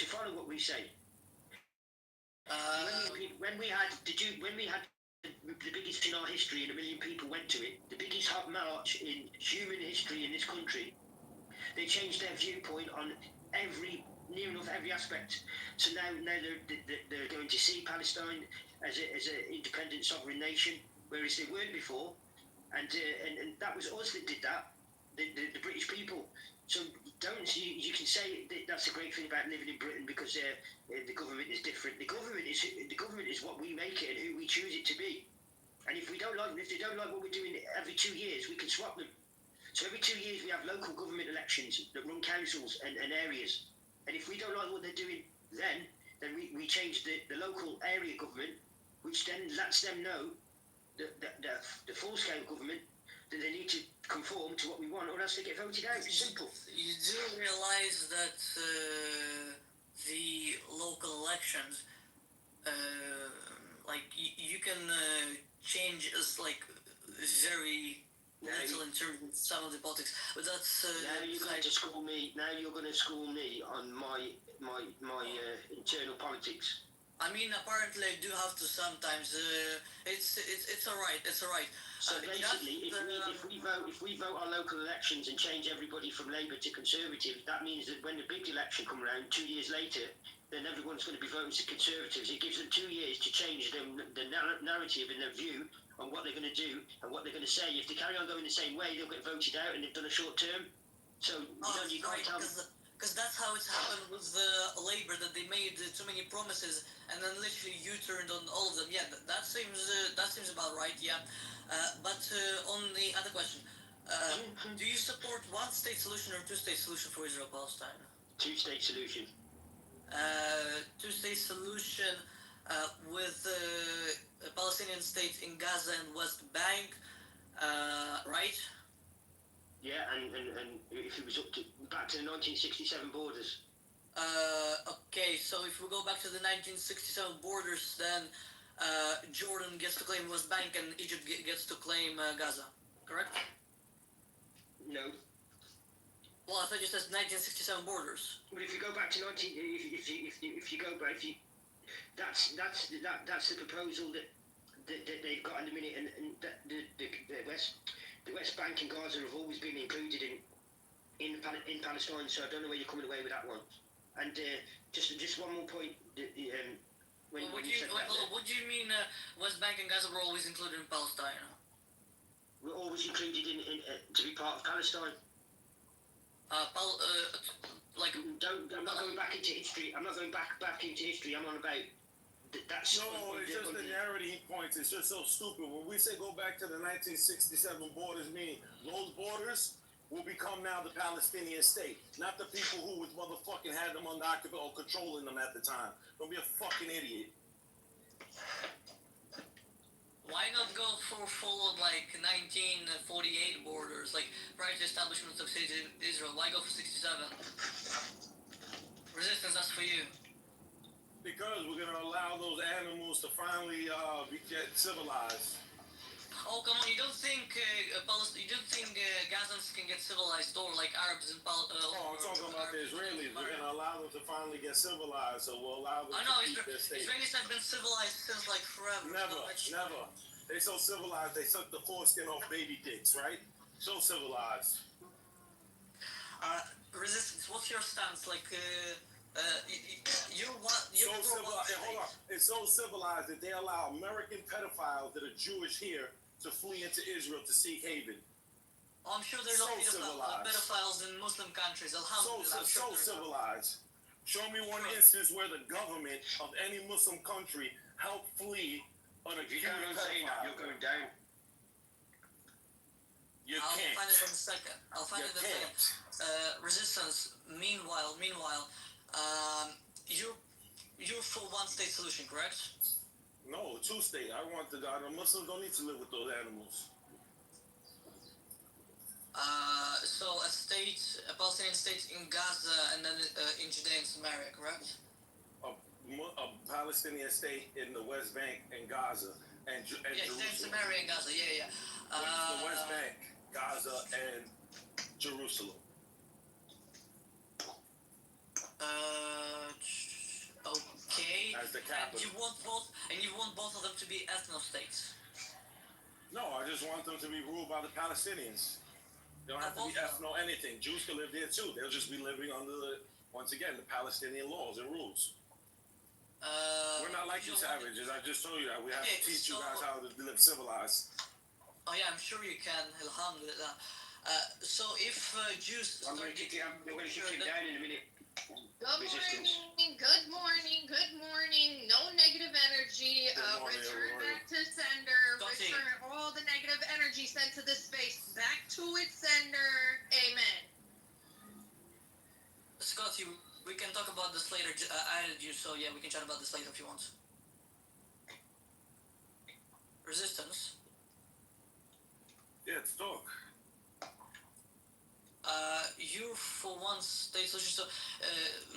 follow what we say. When we had the biggest in our history and 1 million people went to it, the biggest hot march in human history in this country, they changed their viewpoint on near enough every aspect. So now they're going to see Palestine as an independent sovereign nation, whereas they weren't before, and that was us that did that, the British people. So you can say that's a great thing about living in Britain because the government is different. The government is what we make it and who we choose it to be. And if they don't like what we're doing every 2 years, we can swap them. So every 2 years we have local government elections that run councils and areas. And if we don't like what they're doing then we change the local area government, which then lets them know the full-scale government that they need to conform to what we want, or else they get voted out. It's simple. You do realize that the local elections, you can change as very little in terms of some of the politics, but that's now you're going to school me. Now you're going to school me on my internal politics. I mean, apparently I do have to sometimes. It's alright. It's alright. So basically, if we vote our local elections and change everybody from Labour to Conservative, that means that when the big election comes around 2 years later, then everyone's going to be voting to Conservatives. It gives them 2 years to change the narrative and their view on what they're going to do and what they're going to say. If they carry on going the same way, they'll get voted out and they've done a short term. So you can't tell. Because that's how it's happened with the Labour, that they made too many promises and then literally U-turned on all of them. Yeah, that seems about right. Yeah, but on the other question, do you support one-state solution or two-state solution for Israel-Palestine? Two-state solution. Two-state solution with a Palestinian state in Gaza and West Bank, right? Yeah, and if it was back to the 1967 borders. Okay, so if we go back to the 1967 borders, then Jordan gets to claim West Bank and Egypt gets to claim Gaza, correct? No. Well, I thought you said 1967 borders. But if you go back to that's the proposal that they've got in the minute, and the West Bank and Gaza have always been included in Palestine. So I don't know where you're coming away with that one. And just one more point. What do you mean? West Bank and Gaza were always included in Palestine? We're always included in to be part of Palestine. I'm not going back into history. I'm not going back into history. I'm on about that's. No, it's just the narrative he points. It's just so stupid. When we say go back to the 1967 borders, meaning those borders will become now the Palestinian state, not the people who was motherfucking had them under occupation or controlling them at the time. Don't be a fucking idiot. Why not go for full 1948 borders, prior to establishment of state in Israel? Why go for 67? Resistance, that's for you. Because we're gonna allow those animals to finally get civilized. Oh come on! You don't think Gazans can get civilized, or like Arabs in I'm talking about the Israelis. We're gonna allow them to finally get civilized, so we'll allow them to keep their state. Israelis have been civilized since forever. Never. They so civilized. They suck the foreskin off baby dicks, right? So civilized. Resistance. What's your stance? It's so civilized that they allow American pedophiles that are Jewish here to flee into Israel to seek haven. I'm sure there's no pedophiles in Muslim countries. So civilized. Show me one instance where the government of any Muslim country helped flee an accused You can't say that. You're going down. You I'll can't. find it in a second. I'll find You it in a second. can't. Resistance. Meanwhile, you're for one state solution, correct? No, two-state. I want the Muslims don't need to live with those animals. So a Palestinian state in Gaza and then in Judea and Samaria, correct? A Palestinian state in the West Bank and Gaza and Yeah, Judea and Jerusalem. Samaria and Gaza. Yeah. The West Bank, Gaza, and Jerusalem. Okay. As the capital. And you want both of them to be ethno states. No, I just want them to be ruled by the Palestinians. They don't have to be ethno anything. Jews can live there too. They'll just be living under once again the Palestinian laws and rules. We're not like you savages. I just told you that we have to teach you guys how to live civilized. Oh yeah, I'm sure you can. Alhamdulillah. So if Jews I'm going to kick you down in a minute. Good morning. No negative energy. Return back to sender. Return all the negative energy sent to this space back to its sender. Amen. Scotty, we can talk about this later. I added you, so yeah, we can chat about this later if you want. Resistance. Yeah, let's talk. You're for one state solution. So,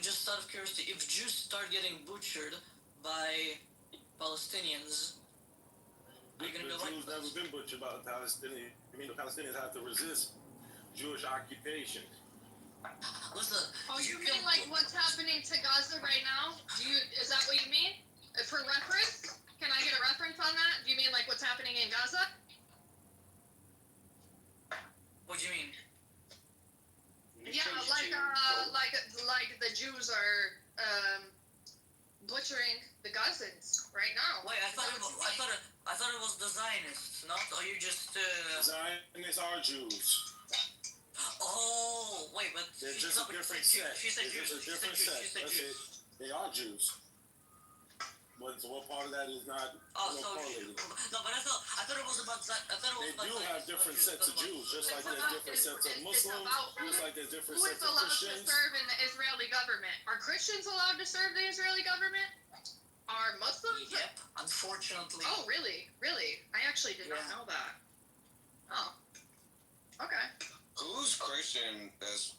just out of curiosity, if Jews start getting butchered by Palestinians, are you going to be like Jews never been butchered by the Palestinians. I mean, the Palestinians have to resist Jewish occupation. Listen. Oh, you mean like what's happening to Gaza right now? Is that what you mean? For reference? Can I get a reference on that? Do you mean like what's happening in Gaza? What do you mean? Yeah, like the Jews are butchering the Gazans right now. Wait, I thought it was the Zionists, not? Or you just Zionists are Jews. Oh, wait, but they're just a different sect. She said They're just a different sect. That's it. They are Jews. But so what part of that is not correlated? No, but I thought it was about. They do have different sets of Jews, just like there's different sets of Muslims, just like there's different Who is sets of allowed Christians. to serve in the Israeli government? Are Christians allowed to serve the Israeli government? Are Muslims? Yep, unfortunately. Oh, really? Really? I actually did not know that. Oh. Okay. Who's Christian that is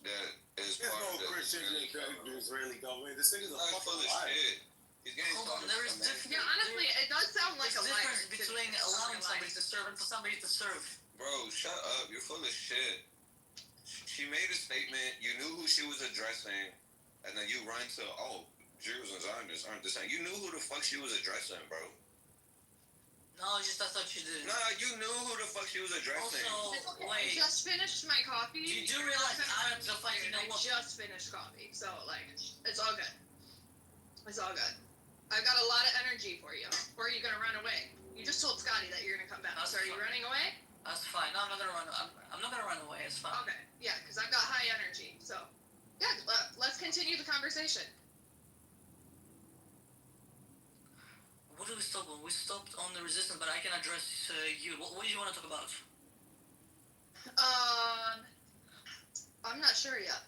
There's part no of the Christians in the Israeli government. This thing is a fucking lie. shit. He's getting there is difference. Yeah, honestly, it does sound like a liar. Difference between allowing somebody to serve and for somebody to serve. Bro, shut up. You're full of shit. She made a statement. You knew who she was addressing, and then you run to, Jews and Zionists aren't the same. You knew who the fuck she was addressing, bro. No, I thought you did. Nah, you knew who the fuck she was addressing. Also, I just finished my coffee. You do realize I just finished coffee, so like it's all good. It's all good. I've got a lot of energy for you. Or are you gonna run away? You just told Scotty that you're gonna come back. So are you running away? That's fine. No, I'm not gonna run. I'm not gonna run away. It's fine. Okay. Yeah, because I've got high energy. So yeah, let's continue the conversation. What did we stop on? We stopped on the resistance, but I can address you. What do you want to talk about? I'm not sure yet.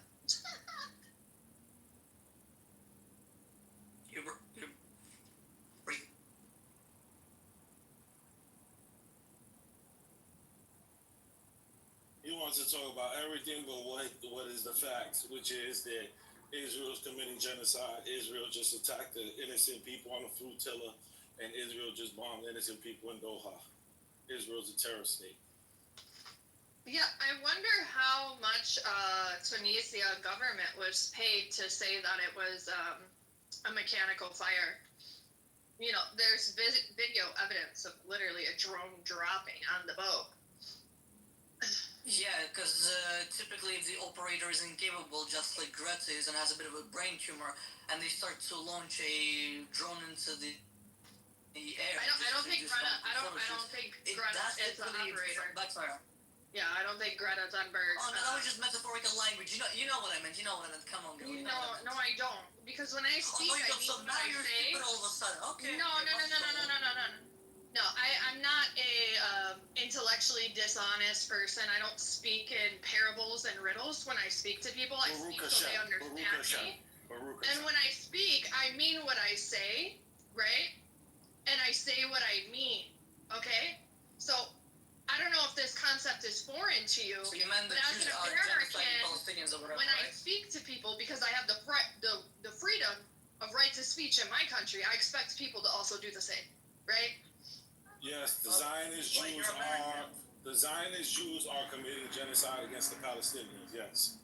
He wants to talk about everything but what is the facts, which is that Israel's committing genocide. Israel just attacked the innocent people on a flotilla, and Israel just bombed innocent people in Doha. Israel's a terrorist state. Yeah, I wonder how much Tunisia government was paid to say that it was a mechanical fire. You know, there's video evidence of literally a drone dropping on the boat. Yeah, because typically if the operator is incapable, just like Greta is, and has a bit of a brain tumor, and they start to launch a drone into the air. I don't think Greta is the operator. Backfire. Yeah, I don't think Greta Thunberg. Oh no, that was just metaphorical language. You know what I meant. You know what I meant. Come on, girl. You know what I meant. No, I don't. Because when I speak, I mean so what now I you're say. stupid all of a sudden. Okay. No. No, I'm not a intellectually dishonest person. I don't speak in parables and riddles when I speak to people. I speak so they understand me. And when I speak, I mean what I say, right? And I say what I mean, okay? So I don't know if this concept is foreign to you, So you meant but that as Jews an are American, genociding Palestinians or whatever, when I right? speak to people, because I have the freedom of right to speech in my country, I expect people to also do the same, right? Yes, the Zionist Jews are committing genocide against the Palestinians. Yes.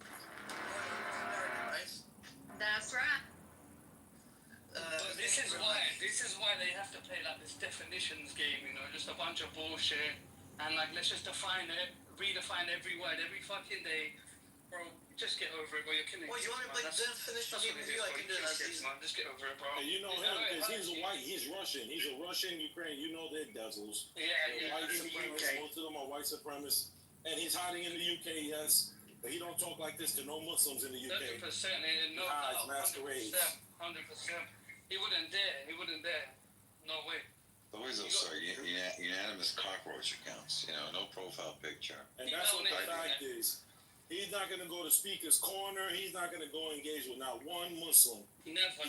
That's right. But this is why they have to play like this definitions game, you know, just a bunch of bullshit, and like let's just redefine every word every fucking day, bro. Just get over it, bro. You're killing. Well, you want to play definition game with you? I can do that. Man. Just get over it, bro. And you know him because he's a white. He's Russian. He's a Russian Ukrainian. You know they're devils. Yeah. White supremacists. Most of them are white supremacists, and he's hiding in the UK. Yes, but he don't talk like this to no Muslims in the UK. 100%. No, 100%. He wouldn't dare. No way. The ways those are unanimous cockroach accounts, no profile picture. And that's what the fact is. He's not going to go to Speaker's Corner. He's not going to go engage with not one Muslim. Never.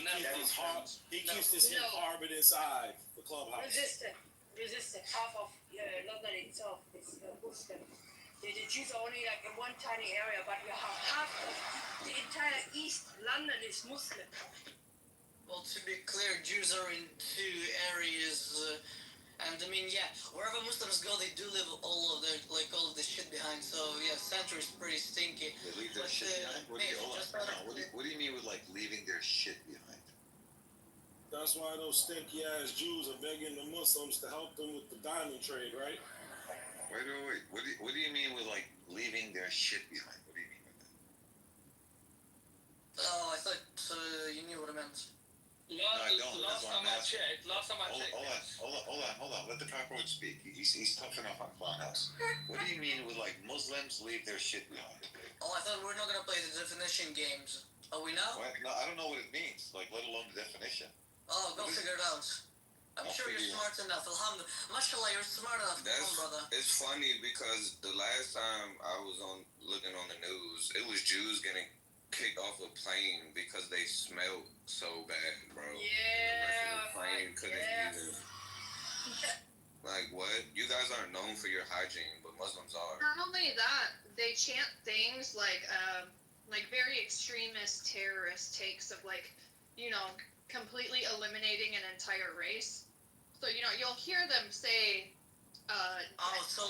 He keeps this harbored inside the clubhouse. Resistant. Half of London itself is Muslim. The Jews are only like in one tiny area, but we have half of the entire East London is Muslim. Well, to be clear, Jews are in two areas, and I mean, yeah, wherever Muslims go, they do leave all of this shit behind. So yeah, center is pretty stinky. They leave their shit behind? What do you mean with like leaving their shit behind? That's why those stinky ass Jews are begging the Muslims to help them with the diamond trade, right? Wait. What do you mean with like leaving their shit behind? What do you mean with that? Oh, I thought you knew what I meant. Last time I checked. Hold on. Let the cockroach speak. He's tough enough on Clubhouse. What do you mean with like Muslims leave their shit behind? Oh, I thought we're not gonna play the definition games. Are we now? What? No, I don't know what it means. Like, let alone the definition. Oh, go figure it out. I'm sure you're smart enough. Alhamdulillah. Mashallah, you're smart enough. Come on, brother. It's funny because the last time I was looking on the news, it was Jews getting kicked off a plane because they smelled so bad, bro. Yeah. The plane couldn't even. Like what? You guys aren't known for your hygiene, but Muslims are. Not only that, they chant things like very extremist terrorist takes of completely eliminating an entire race. So you'll hear them say. So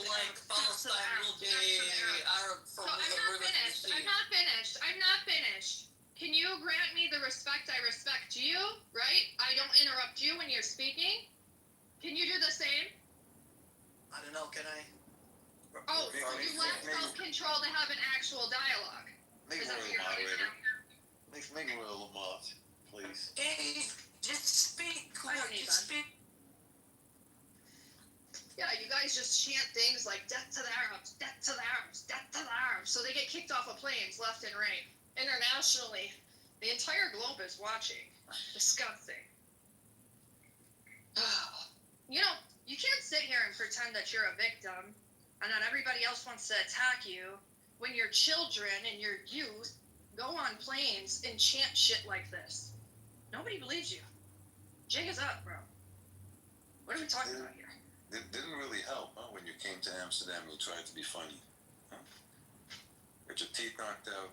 Palestine will be Arab from the river to the sea. I'm not finished. Can you grant me the respect I respect you, right? I don't interrupt you when you're speaking. Can you do the same? I don't know, can I? Oh, so you lack self-control to have an actual dialogue. Make Is me that a what little you're doing moderator. now? Make me a little mod, please. Hey, just speak. I don't need that. Speak. Yeah, you guys just chant things like death to the Arabs, death to the Arabs, death to the Arabs. So they get kicked off of planes left and right. Internationally, the entire globe is watching. Disgusting. You can't sit here and pretend that you're a victim and that everybody else wants to attack you when your children and your youth go on planes and chant shit like this. Nobody believes you. Jig is up, bro. What are we talking about here? It didn't really help, huh? When you came to Amsterdam, you tried to be funny, huh? With your teeth knocked out.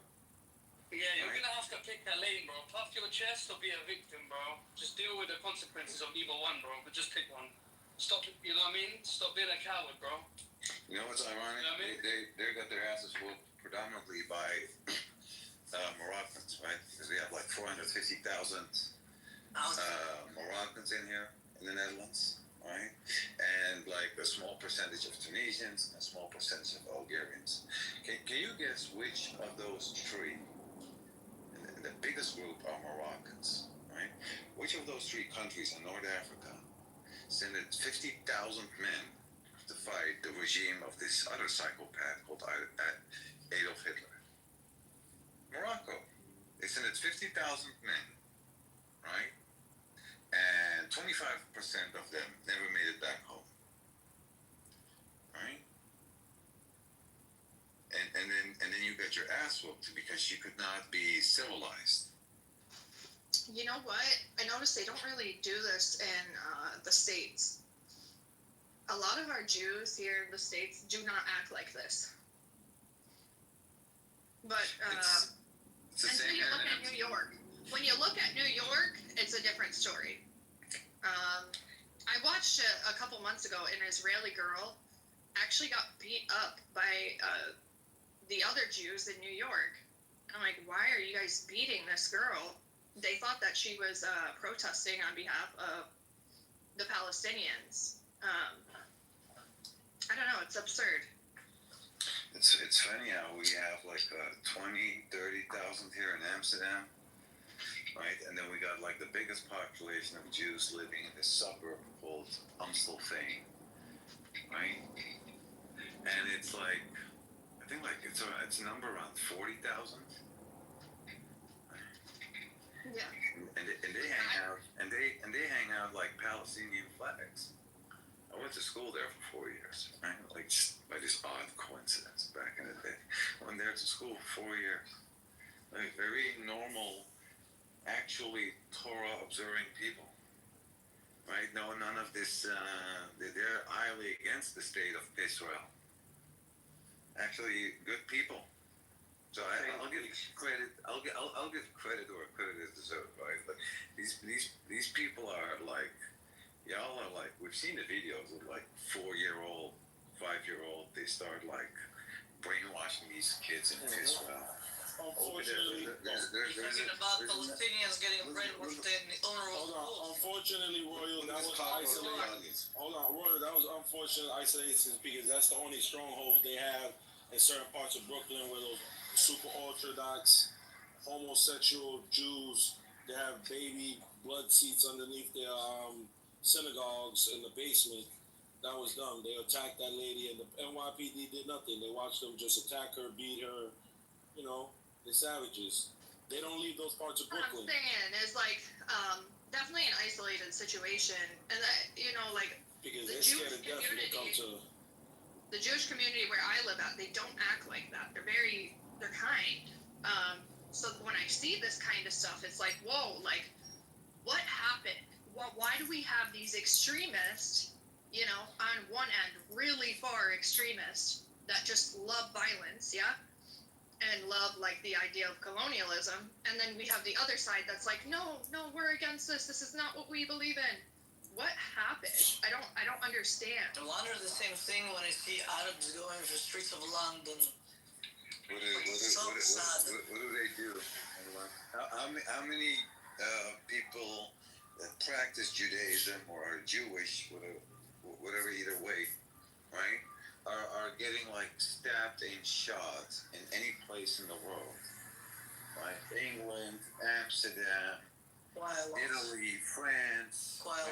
Yeah, you're gonna have to pick a lane, bro. Puff your chest or be a victim, bro. Just deal with the consequences of either one, bro. But just pick one. Stop, you know what I mean? Stop being a coward, bro. You know what's ironic? You know what I mean? They got their asses whooped predominantly by Moroccans, right? Because we have like 450,000 Moroccans in here in the Netherlands, right? And like a small percentage of Tunisians and a small percentage of Algerians. Can you guess which of those three? And the biggest group are Moroccans, right? Which of those three countries in North Africa sent 50,000 men to to fight the regime of this other psychopath called Adolf Hitler. Morocco, they sent its 50,000 men, right? And 25% of them never made it back home, right? And then you got your ass whooped because you could not be civilized. You know what? I noticed they don't really do this in the States. A lot of our Jews here in the States do not act like this. But It's the until same you look at New York. When you look at New York, it's a different story. I watched a couple months ago an Israeli girl actually got beat up by the other Jews in New York. I'm like, why are you guys beating this girl? They thought that she was protesting on behalf of the Palestinians. I don't know, it's absurd. It's funny how we have like 20, 30,000 here in Amsterdam, right? And then we got like the biggest population of Jews living in this suburb called Amstelveen, right? And it's like, I think like it's a number around 40,000. Yeah. And they hang out, and they hang out like Palestinian flags. I went to school there for 4 years, right? Like just by this odd coincidence back in the day. I went there to school for 4 years. Like very normal, actually Torah observing people, right? No, none of this. They're highly against the state of Israel. Actually, good people. So I'll give credit. I'll give credit where credit is deserved, right? Like these people are like, y'all are like. We've seen the videos of like 4-year-old, 5-year-old. They start like brainwashing these kids in Israel. Unfortunately, Talking about Palestinians getting brainwashed in hold on. Unfortunately, Royal, that was isolated. Hold on, Royal, that was unfortunate isolation because that's the only stronghold they have in certain parts of Brooklyn where those super orthodox homosexual Jews, they have baby blood seats underneath their synagogues in the basement. That was dumb. They attacked that lady and the NYPD did nothing. They watched them just attack her, beat her. You know, they're savages. They don't leave those parts of Brooklyn. What I'm saying is like definitely an isolated situation, and that like because the they're Jewish scared to death when it comes to the Jewish community where I live at. They don't act like that. They're kind. So when I see this kind of stuff, it's like, whoa, like what happened? Why do we have these extremists? On one end, really far extremists that just love violence, yeah. And love like the idea of colonialism, and then we have the other side that's like, no, we're against this. This is not what we believe in. What happened? I don't understand. I wonder the same thing when I see Arabs going to the streets of London. What do they do? How many people that practice Judaism or are Jewish, whatever either way, right? Are getting like stabbed and shot in any place in the world, right? England, Amsterdam, Italy, France, right?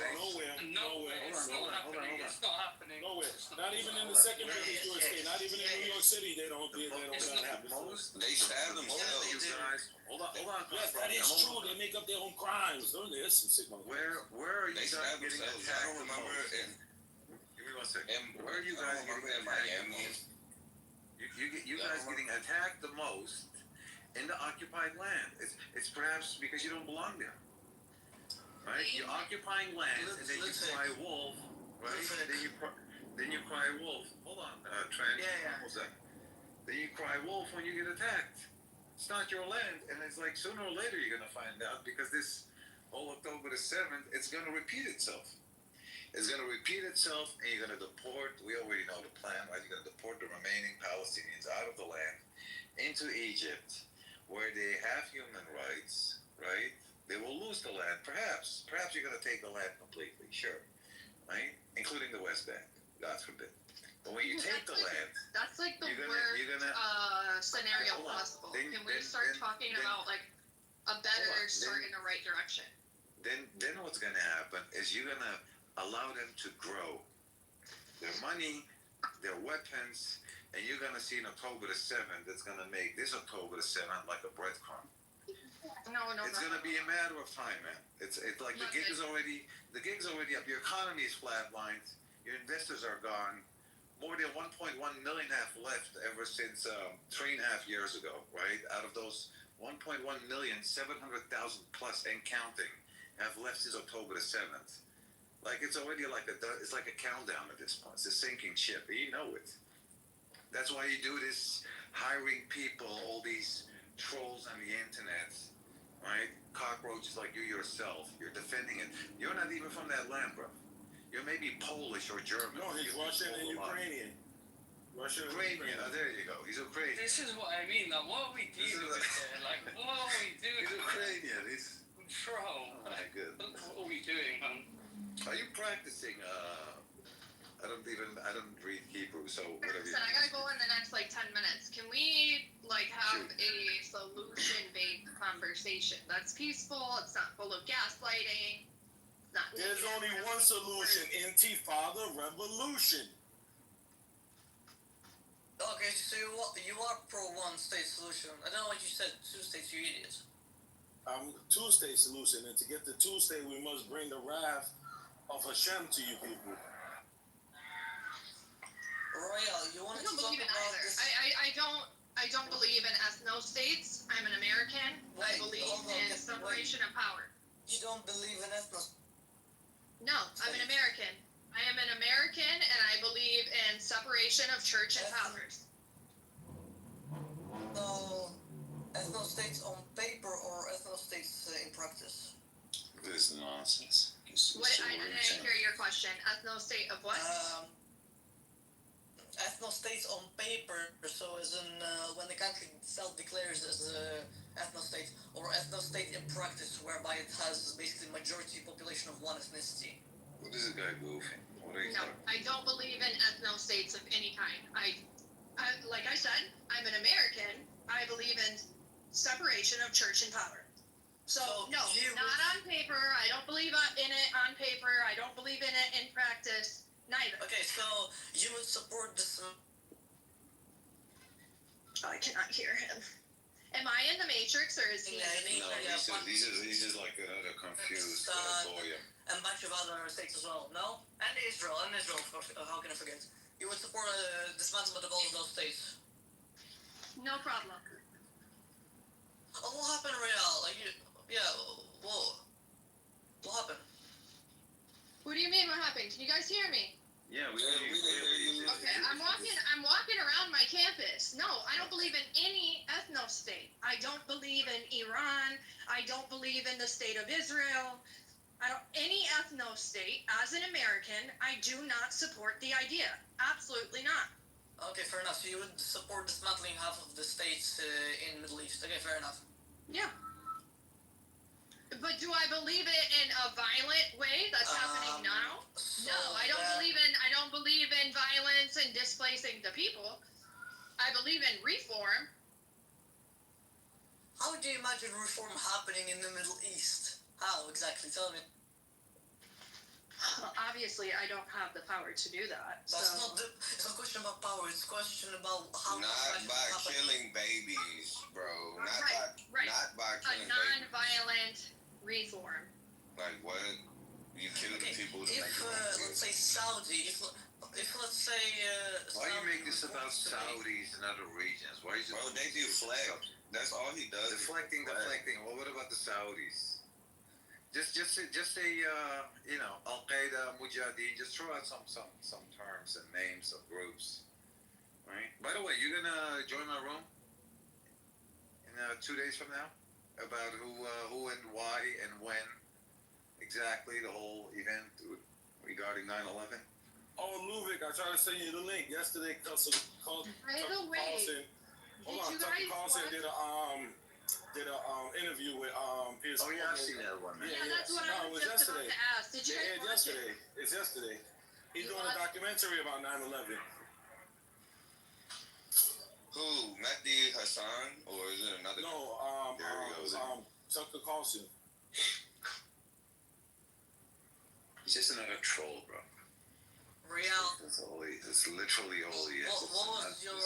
nowhere. It's not happening. Nowhere. Not even in the second biggest Jewish state. Not even in New York City. They don't happen. They stab themselves. You guys, hold on. Yes, that is true. They make up their own crimes. Don't they? That's some sick motherfuckers. Where are you guys getting attacked? Give me 1 second. Where are you guys getting attacked the most? You guys getting attacked the most in the occupied land. It's perhaps because you don't belong there, right? You're occupying land, and then you cry wolf, right? Then you cry wolf. Hold on, Trent. Hold on. Then you cry wolf when you get attacked. It's not your land, and it's like sooner or later you're gonna find out because this whole October the 7th, it's gonna repeat itself. It's going to repeat itself, and you're going to deport. We already know the plan, right? You're going to deport the remaining Palestinians out of the land into Egypt, where they have human rights, right? They will lose the land, perhaps. Perhaps you're going to take the land completely, sure, right? Including the West Bank, God forbid. But when you take the land, that's like the worst scenario possible. Can we start talking about like a better start in the right direction? Then what's going to happen is you're going to allow them to grow, their money, their weapons, and you're gonna see an October the 7th that's gonna make this October the 7th like a breadcrumb. No. It's gonna be a matter of time, man. It's like the gig's already up. Your economy is flatlined. Your investors are gone. More than 1.1 million have left ever since 3.5 years ago, right? Out of those 1.1 million, 700,000 plus and counting have left since October the 7th. Like it's already it's like a countdown at this point. It's a sinking ship. You know it. That's why you do this, hiring people, all these trolls on the internet, right? Cockroaches like you yourself. You're defending it. You're not even from that land, bro. You're maybe Polish or German. No, he's Russian and Ukrainian. Ukrainian. Oh, there you go. He's Ukrainian. This is what I mean. Like, what are we dealing with here? Like, what are we doing? He's Ukrainian. He's. Bro. Oh my good. What are we doing, man? Are you practicing? I don't read Hebrew, so whatever. Listen, I gotta go in the next like 10 minutes. Can we have a solution-based conversation that's peaceful? It's not full of gaslighting. It's not. There's only one solution: Intifada revolution. Okay, so you are pro one-state solution. I don't know what you said. 2 states, you idiot. Two-state solution, and to get the two-state, we must bring the wrath of Hashem to you people. Royal, you want to talk believe in about either. this? I don't believe in ethno-states. I'm an American. I believe in separation of power. You don't believe in No, I'm an American. I am an American, and I believe in separation of church and powers. No, ethno-states on paper or ethno-states in practice? This is nonsense. I didn't hear your question. Ethno-state of what? Ethno-states on paper, so as in when the country self-declares as a ethno-state, or ethno-state in practice, whereby it has basically majority population of one ethnicity. What is this guy goofing? What are you No, I don't believe in ethno-states of any kind. Like I said, I'm an American. I believe in separation of church and power. So no, not on paper. I don't believe in it on paper. I don't believe in it in practice. Neither. Okay, so you would support this? I cannot hear him. Am I in the Matrix or is he? No, he's just like another confused boy. And a bunch of other states as well. No, and Israel, of course. How can I forget? You would support dismantlement of all of those states? No problem. Oh, what happened, Real? What happened? What do you mean? What happened? Can you guys hear me? Yeah, we hear you. Okay, I'm walking around my campus. No, I don't believe in any ethno-state. I don't believe in Iran. I don't believe in the state of Israel. Any ethno-state. As an American, I do not support the idea. Absolutely not. Okay, fair enough. So you would support dismantling half of the states in Middle East. Okay, fair enough. Yeah. But do I believe it in a violent way that's happening now? No, I don't believe in violence and displacing the people. I believe in reform. How do you imagine reform happening in the Middle East? How exactly? Tell me. Well, obviously, I don't have the power to do that. It's not a question about power. It's a question about how. Not by killing babies, bro. Not by killing babies. A non-violent reform. Like what? You kill the people to make it. Let's say Saudi. If let's say. Why you make this about Saudis and other regions? Why you just? Bro, they deflect. That's all he does. Deflecting. Well, what about the Saudis? Just say Al Qaeda, Mujahideen. Just throw out some terms and names of groups, right? By the way, you gonna join my room in 2 days from now about who and why and when exactly the whole event regarding 9/11. Oh, Luvic, I tried to send you the link yesterday. Tucker Carlson did a interview with Pierce. Oh yeah, I've seen that one. Yeah, that's what I was just about to ask. Did you guys watch it? It's yesterday. He's doing a documentary about 9/11. Who? Mehdi Hassan, or is it another? No, Tucker Carlson. He's just another troll, bro. Real. It's literally all the What X's. was your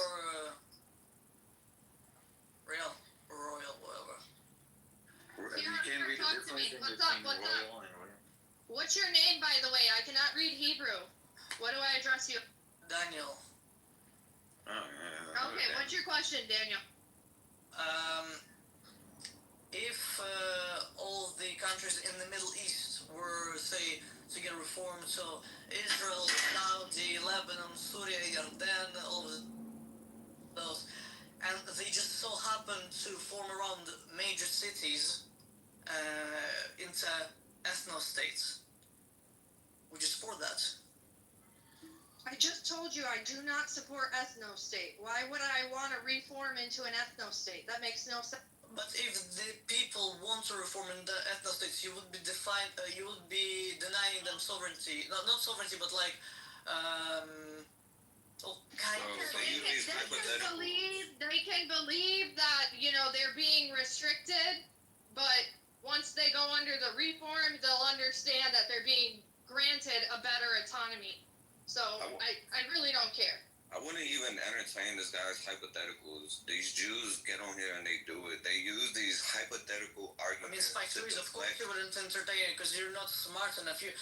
Real Royal whatever? You can't read the Talk to me. difference What's up? between What's up? royal and royal. What's your name, by the way? I cannot read Hebrew. What do I address you? Daniel. Okay, what's your question, Daniel? If all the countries in the Middle East were, say, to get reformed, so Israel, Saudi, Lebanon, Syria, Jordan, all of those, and they just so happen to form around major cities into ethno-states, would you support that? I just told you I do not support ethno-state. Why would I want to reform into an ethno-state? That makes no sense. But if the people want to reform in the ethno-states, you would be denying them sovereignty. Not sovereignty, but like, They can believe that, you know, they're being restricted, but once they go under the reform, they'll understand that they're being granted a better autonomy. So I really don't care. I wouldn't even entertain this guy's hypotheticals. These Jews get on here and they do it. They use these hypothetical I mean, arguments. Spike Series, of course you wouldn't entertain it because you're not smart enough. You're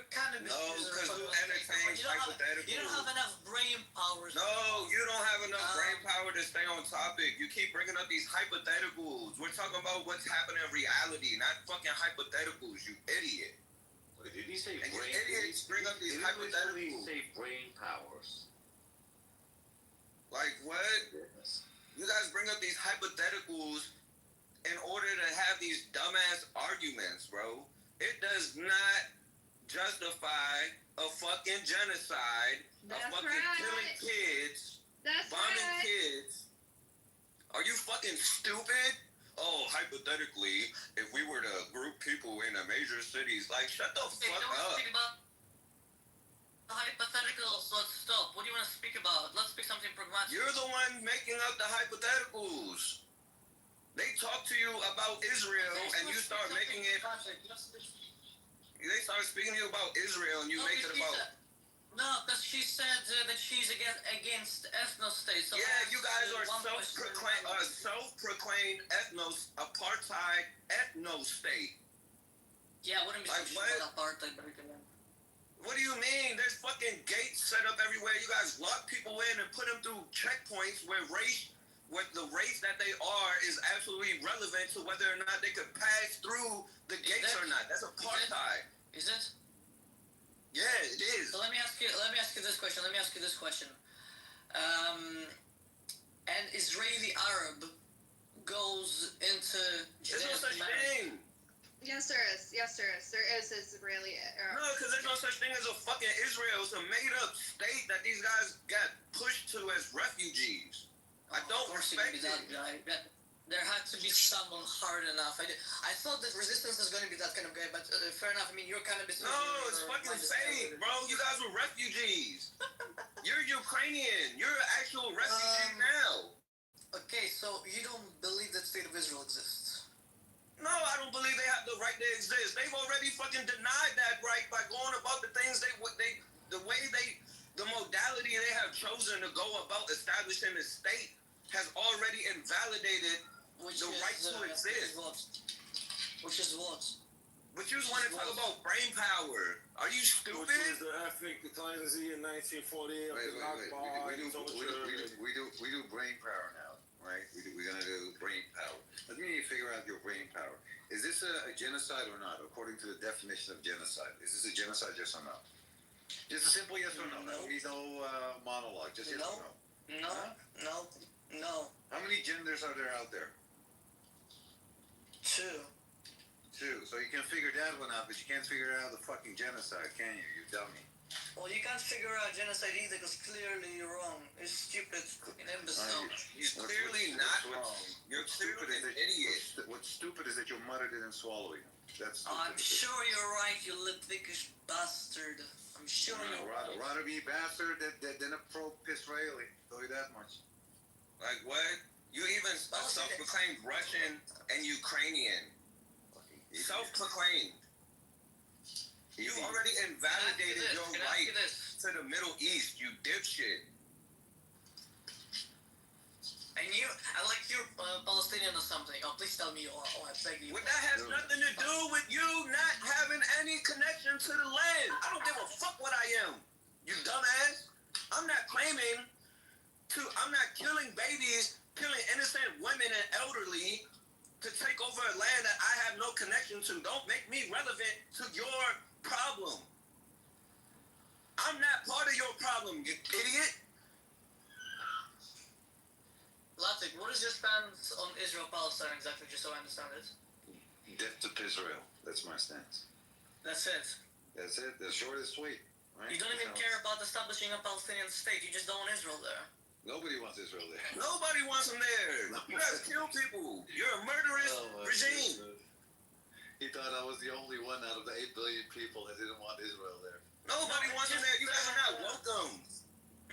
kind of No, because who entertains hypotheticals? You don't have enough brain powers. No, you don't have enough brain power to stay on topic. You keep bringing up these hypotheticals. We're talking about what's happening in reality, not fucking hypotheticals, you idiot. Wait, did he say and brain? Idiots bring up these hypotheticals. Did he say brain powers? Like what? Goodness. You guys bring up these hypotheticals in order to have these dumbass arguments, bro. It does not justify a fucking genocide, killing kids, bombing kids. Are you fucking stupid? Oh, hypothetically, if we were to group people in the major cities, like, shut the fuck up. Hypotheticals, let's stop. What do you want to speak about? Let's speak something pragmatic. You're the one making up the hypotheticals. They talk to you about Israel and you start making it. They start speaking to you about Israel and you make it about. No, because she said that she's against ethno-states. So yeah, you guys are self-proclaimed apartheid ethno-state. Yeah, wouldn't be like so sure about apartheid, but what do you mean? There's fucking gates set up everywhere. You guys lock people in and put them through checkpoints where the race that they are is absolutely relevant to whether or not they could pass through the gates or not. That's apartheid. Is it? Yeah, it is. So let me ask you this question. An Israeli Arab goes into There's no such thing. Yes, there is. There is Israeli Arab. No, because there's no such thing as a fucking Israel. It's a made-up state that these guys got pushed to as refugees. I don't respect it. There had to be someone hard enough. I thought that resistance is going to be that kind of guy, but fair enough. I mean, you're kind of... No, it's fucking fake, bro. You guys were refugees. You're Ukrainian. You're an actual refugee now. Okay, so you don't believe that state of Israel exists? No, I don't believe they have the right to exist. They've already fucking denied that right by going about the things the modality they have chosen to go about establishing the state has already invalidated the right to exist. Which is what? But you just want to talk about brain power. Are you stupid? Which was the ethnic cleansing in 1948. We do brain power now, right? We're going to do brain power. Let me figure out your brain power. Is this a genocide or not, according to the definition of genocide? Is this a genocide, yes or no? Just a simple yes or no. No need no monologue. Just yes or no. No. How many genders are there out there? 2. So you can figure that one out, but you can't figure out the fucking genocide, can you? You dummy. Well, you can't figure out genocide either because clearly you're wrong. You're stupid, fucking imbecile. You're clearly not wrong. You're stupid as an idiot. What's stupid is that you muttered it and swallowed it. That's stupid. I'm sure you're right, you Litvikish bastard. I'm sure you're right. Rather be bastard than a pro-Israeli. Tell you that much. Like what? You even self-proclaimed Russian and Ukrainian. Self-proclaimed. You already invalidated your right to to the Middle East, you dipshit. And I like you're Palestinian or something. Oh, please tell me you are. Oh, I beg you. Well, that has nothing to do with you not having any connection to the land. I don't give a fuck what I am, you dumbass. I'm not killing babies, killing innocent women and elderly to take over a land that I have no connection to. Don't make me relevant to your problem. I'm not part of your problem, you idiot. Latik, what is your stance on Israel-Palestine exactly, just so I understand it? Death to Israel. That's my stance. That's it. That's it. The short and sweet. Right? You don't even care about establishing a Palestinian state. You just don't want Israel there. Nobody wants Israel there. Nobody wants them there. You guys kill people. You're a murderous regime. He thought I was the only one out of the 8 billion people that didn't want Israel there. Nobody wants them there. You guys are not welcome.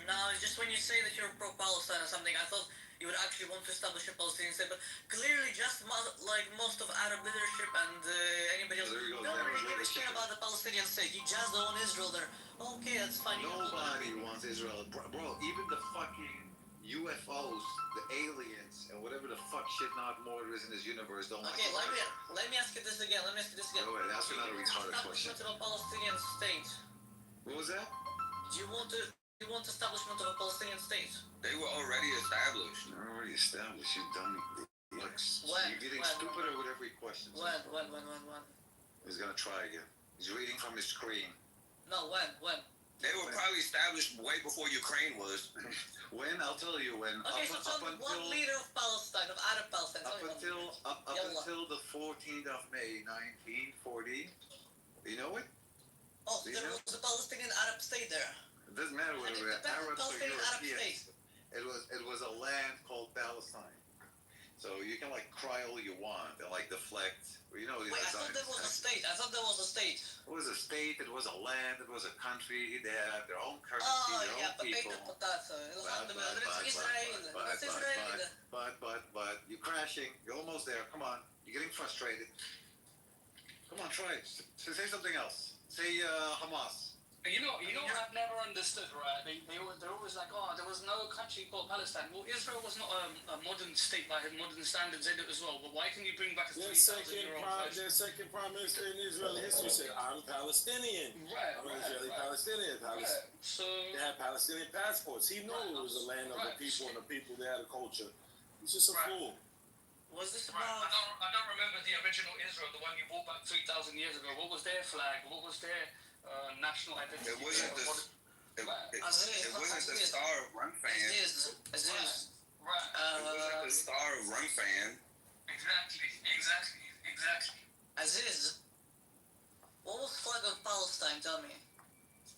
No, it's just when you say that you're pro-Palestine or something, I thought you would actually want to establish a Palestinian state, but clearly just like most of Arab leadership and anybody else, don't really give a shit about the Palestinian state. You just don't want Israel there. Okay, that's fine. Nobody wants Israel. Bro, even the fucking UFOs, the aliens, and whatever the fuck shit not more is in this universe don't Okay, let me ask you this again. Go ahead, ask another retarded question. Establishment of a Palestinian state. What was that? Do you want establishment of a Palestinian state? They were already established. They're already established, you dummy. Look, When? you're getting stupider with every question. When? He's gonna try again. He's reading from his screen. No, when? They were probably established way before Ukraine was. When? I'll tell you when. Okay, so tell me one leader of Palestine, of Arab Palestine. Up until the 14th of May, 1940. You know it? Oh, there was a Palestinian Arab state there. It doesn't matter whether we're Arabs or Arab Europeans. It was a land called Palestine. So you can like cry all you want and like deflect. You know, wait, I thought there was a state. It was a state. It was a land. It was a country. They had their own currency, their own people. But you're crashing. You're almost there. Come on. You're getting frustrated. Come on, try it. Say something else. Say Hamas. You know what I've never understood, right? They're always like, oh, there was no country called Palestine. Well, Israel was not a modern state by modern standards in it as well. But why can you bring back a 3,000-year-old country? Their second prime minister in Israel history said, I'm Palestinian. I'm an Israeli Palestinian. So they had Palestinian passports. He knew it was the land of the people and the people they had a culture. He's just a fool. Was this about... I don't remember the original Israel, the one you brought back 3,000 years ago. What was their flag? What was their... national identity. It wasn't the Star of Run Fan. Aziz. Right. It wasn't the Star of Run Fan. Exactly. Aziz, what was the flag of Palestine? Tell me.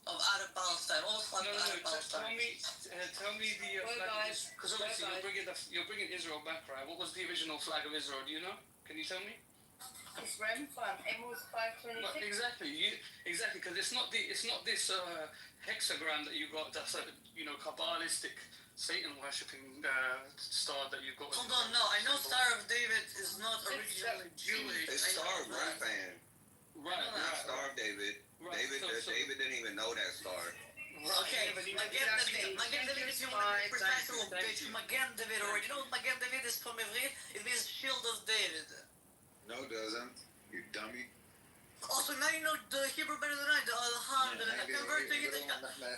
Of Arab Palestine. What was the flag of Arab Palestine? Tell me the flag. Because obviously you're bringing Israel back, right? What was the original flag of Israel? Do you know? Can you tell me? It's Ram Farm, Amos 526. Exactly, because it's not this hexagram that you got. That's a Kabbalistic Satan worshipping star that you've got. Hold on, no, I know Star of David is not originally Jewish. It's Star of Run Fan. Right. Not Star of David. Right. David didn't even know that star. Okay, Magen David, if you want to be precise a little bit, Magen David, or you know what Magen David is from Ivrit? It means shield of David. No, it doesn't. You dummy. Also, now you know the Hebrew better than I do. Alhamdulillah. Converting it.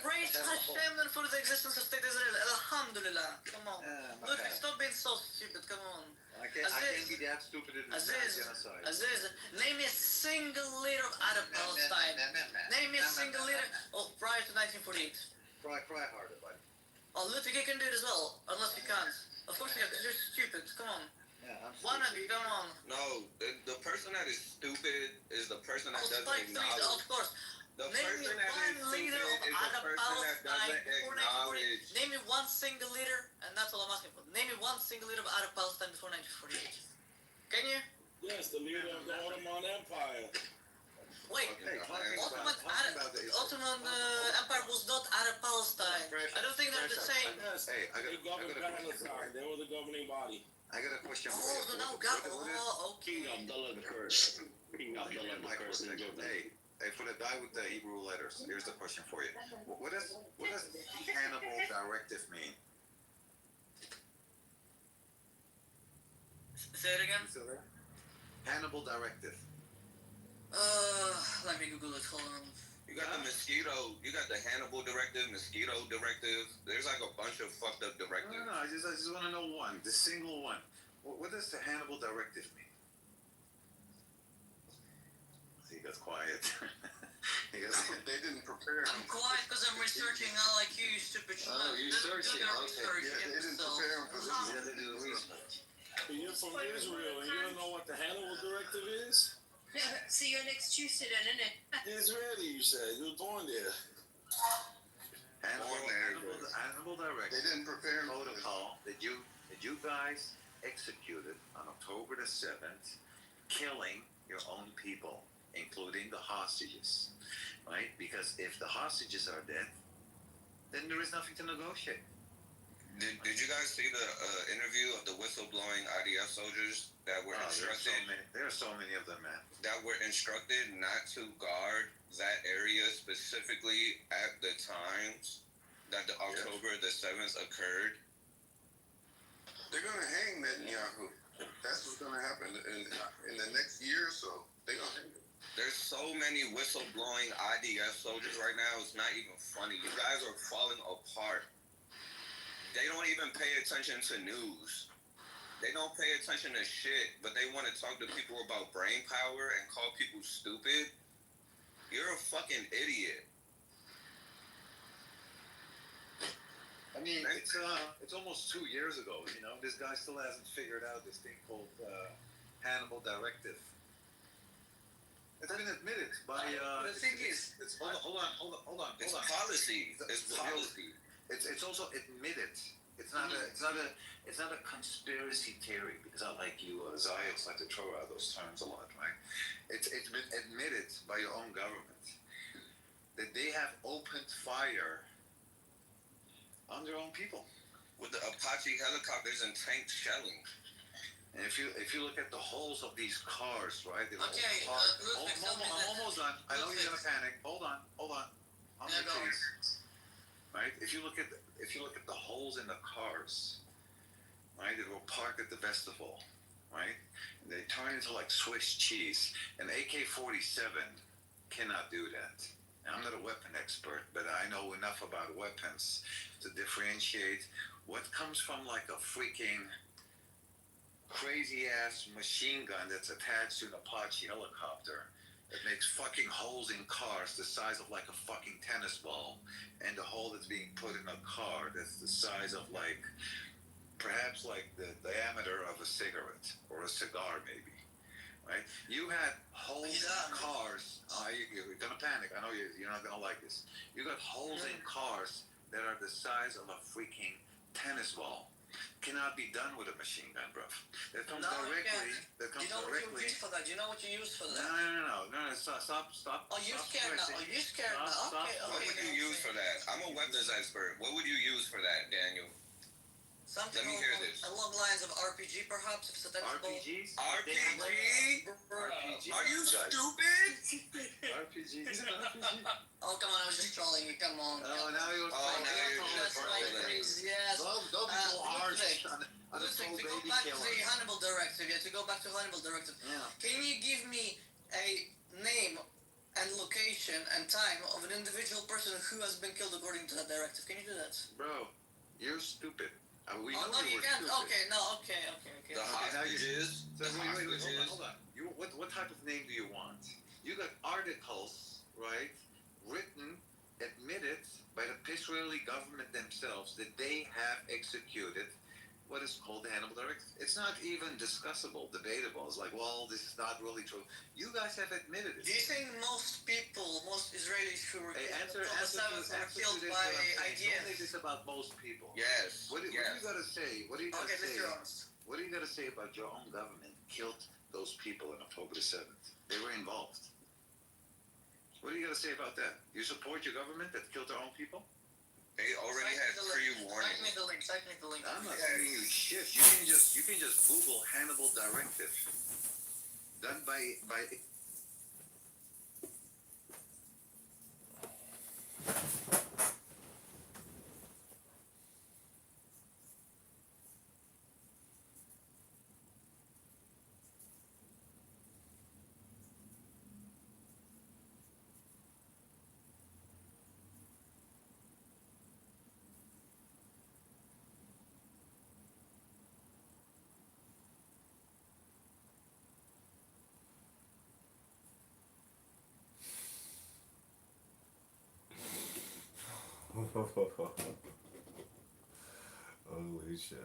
Praise Hashem for the existence of State Israel. Alhamdulillah. Come on. Look, stop being so stupid. Come on. I can't be that stupid in this genocide. Aziz, name me a single leader of Arab Palestine. Name me a single leader prior to 1948. Cry harder, buddy. Oh, Ludwig, you can do it as well. Unless you can't. Of course you can, because you're stupid. Come on. One of you, come on. No, the person that is stupid is the person that doesn't acknowledge. Of course. The Name person me that one is leader stupid of is the Arab person that Palestine doesn't before 1948. acknowledge. Name me one single leader, and that's all I'm asking for. Name me one single leader of Arab Palestine before 1948. Can you? Yes, the leader of the Ottoman Empire. Wait, Ottoman Empire was not Arab Palestine. I don't think they're the same. Yes, Hey, I they governed Palestine. They were the governing body. got a question for you. Oh, no, God. Oh, okay. King Abdullah the First. King Abdullah the First. Hey, for the guy with the Hebrew letters, here's the question for you. What does Hannibal directive mean? Say it again. You still there? Hannibal directive. Let me Google it. Hold on. You got the mosquito. You got the Hannibal directive, mosquito directive. There's like a bunch of fucked up directives. No, I just want to know one, the single one. What does the Hannibal directive mean? He got quiet. They didn't prepare. I'm quiet because I'm researching. Not like you, stupid. Oh, you searching? Okay. Yeah, they didn't prepare him for this. Yeah, they do the research. But you're from Israel and you don't know what the Hannibal directive is? See you next Tuesday then, innit? Israeli, you said. You were born there. Hannibal directive. They didn't prepare him for this. Protocol that you guys executed on October the 7th, killing your own people, including the hostages, right? Because if the hostages are dead, then there is nothing to negotiate. Did you guys see the interview of the whistleblowing IDF soldiers that were instructed? There are so many of them, man. That were instructed not to guard that area specifically at the times that the October the 7th occurred. They're gonna hang Netanyahu. That's what's gonna happen in the next year or so. They're gonna hang him. There's so many whistleblowing IDF soldiers right now. It's not even funny. You guys are falling apart. They don't even pay attention to news. They don't pay attention to shit, but they want to talk to people about brain power and call people stupid. You're a fucking idiot. I mean, it's almost 2 years ago, you know. This guy still hasn't figured out this thing called Hannibal directive. It's been admitted by. The thing is, hold on. It's policy. It's policy. It's also admitted. It's not a conspiracy theory, because I like you, Zayats like to throw out those terms a lot, right? It's been admitted by your own government that they have opened fire on their own people with the Apache helicopters and tanks shelling. And if you look at the holes of these cars, right? Okay, I'm almost done. I know you're gonna panic. Hold on. I'm right? If you look at the holes in the cars, right? That were parked at the festival, right? And they turn into like Swiss cheese. An AK-47 cannot do that. And I'm not a weapon expert, but I know enough about weapons to differentiate what comes from like a freaking crazy ass machine gun that's attached to an Apache helicopter that makes fucking holes in cars the size of like a fucking tennis ball, and the hole that's being put in a car that's the size of like perhaps like the diameter of a cigarette or a cigar maybe, right? You had holes in cars. You're gonna panic. I know you're not gonna like this. You got holes in cars that are the size of a freaking tennis ball. Cannot be done with a machine gun, bro. That comes directly. That comes directly. Do you know what you use for that? No. Stop. Oh, you scared now. Oh, you scared now. Okay. What would you use for that? I'm a weapons expert. What would you use for that, Daniel? Something Let me hear this. Along the lines of RPG, perhaps, if it's a RPGs? RPG? Are you stupid? RPGs. Oh, come on, I was just trolling you. Come on. Oh, now you're yes. Don't be so harsh on the Listen, soul to go baby back killer. to the Hannibal directive, can you give me a name and location and time of an individual person who has been killed according to that directive? Can you do that? Bro, you're stupid. We know no, you can't. Stupid. Okay. The hostages. Hold on. What type of name do you want? You got articles, right, written, admitted by the Israeli government themselves that they have executed what is called the Hannibal Directive. It's not even discussable, debatable. It's like, well, this is not really true. You guys have admitted it. Do you think most Israelis who were answer killed to this, by IDF? Don't make IDF? this about most people. Yes. What do you gotta say? What do you gotta Okay, say? Mr. Honest. What do you gotta say about your own government killed those people on October the 7th? They were involved. What do you gotta say about that? You support your government that killed their own people? They already had pre-warning. Type me the link. I'm not saying you shit. You can just Google Hannibal Directive. Done by Holy shit.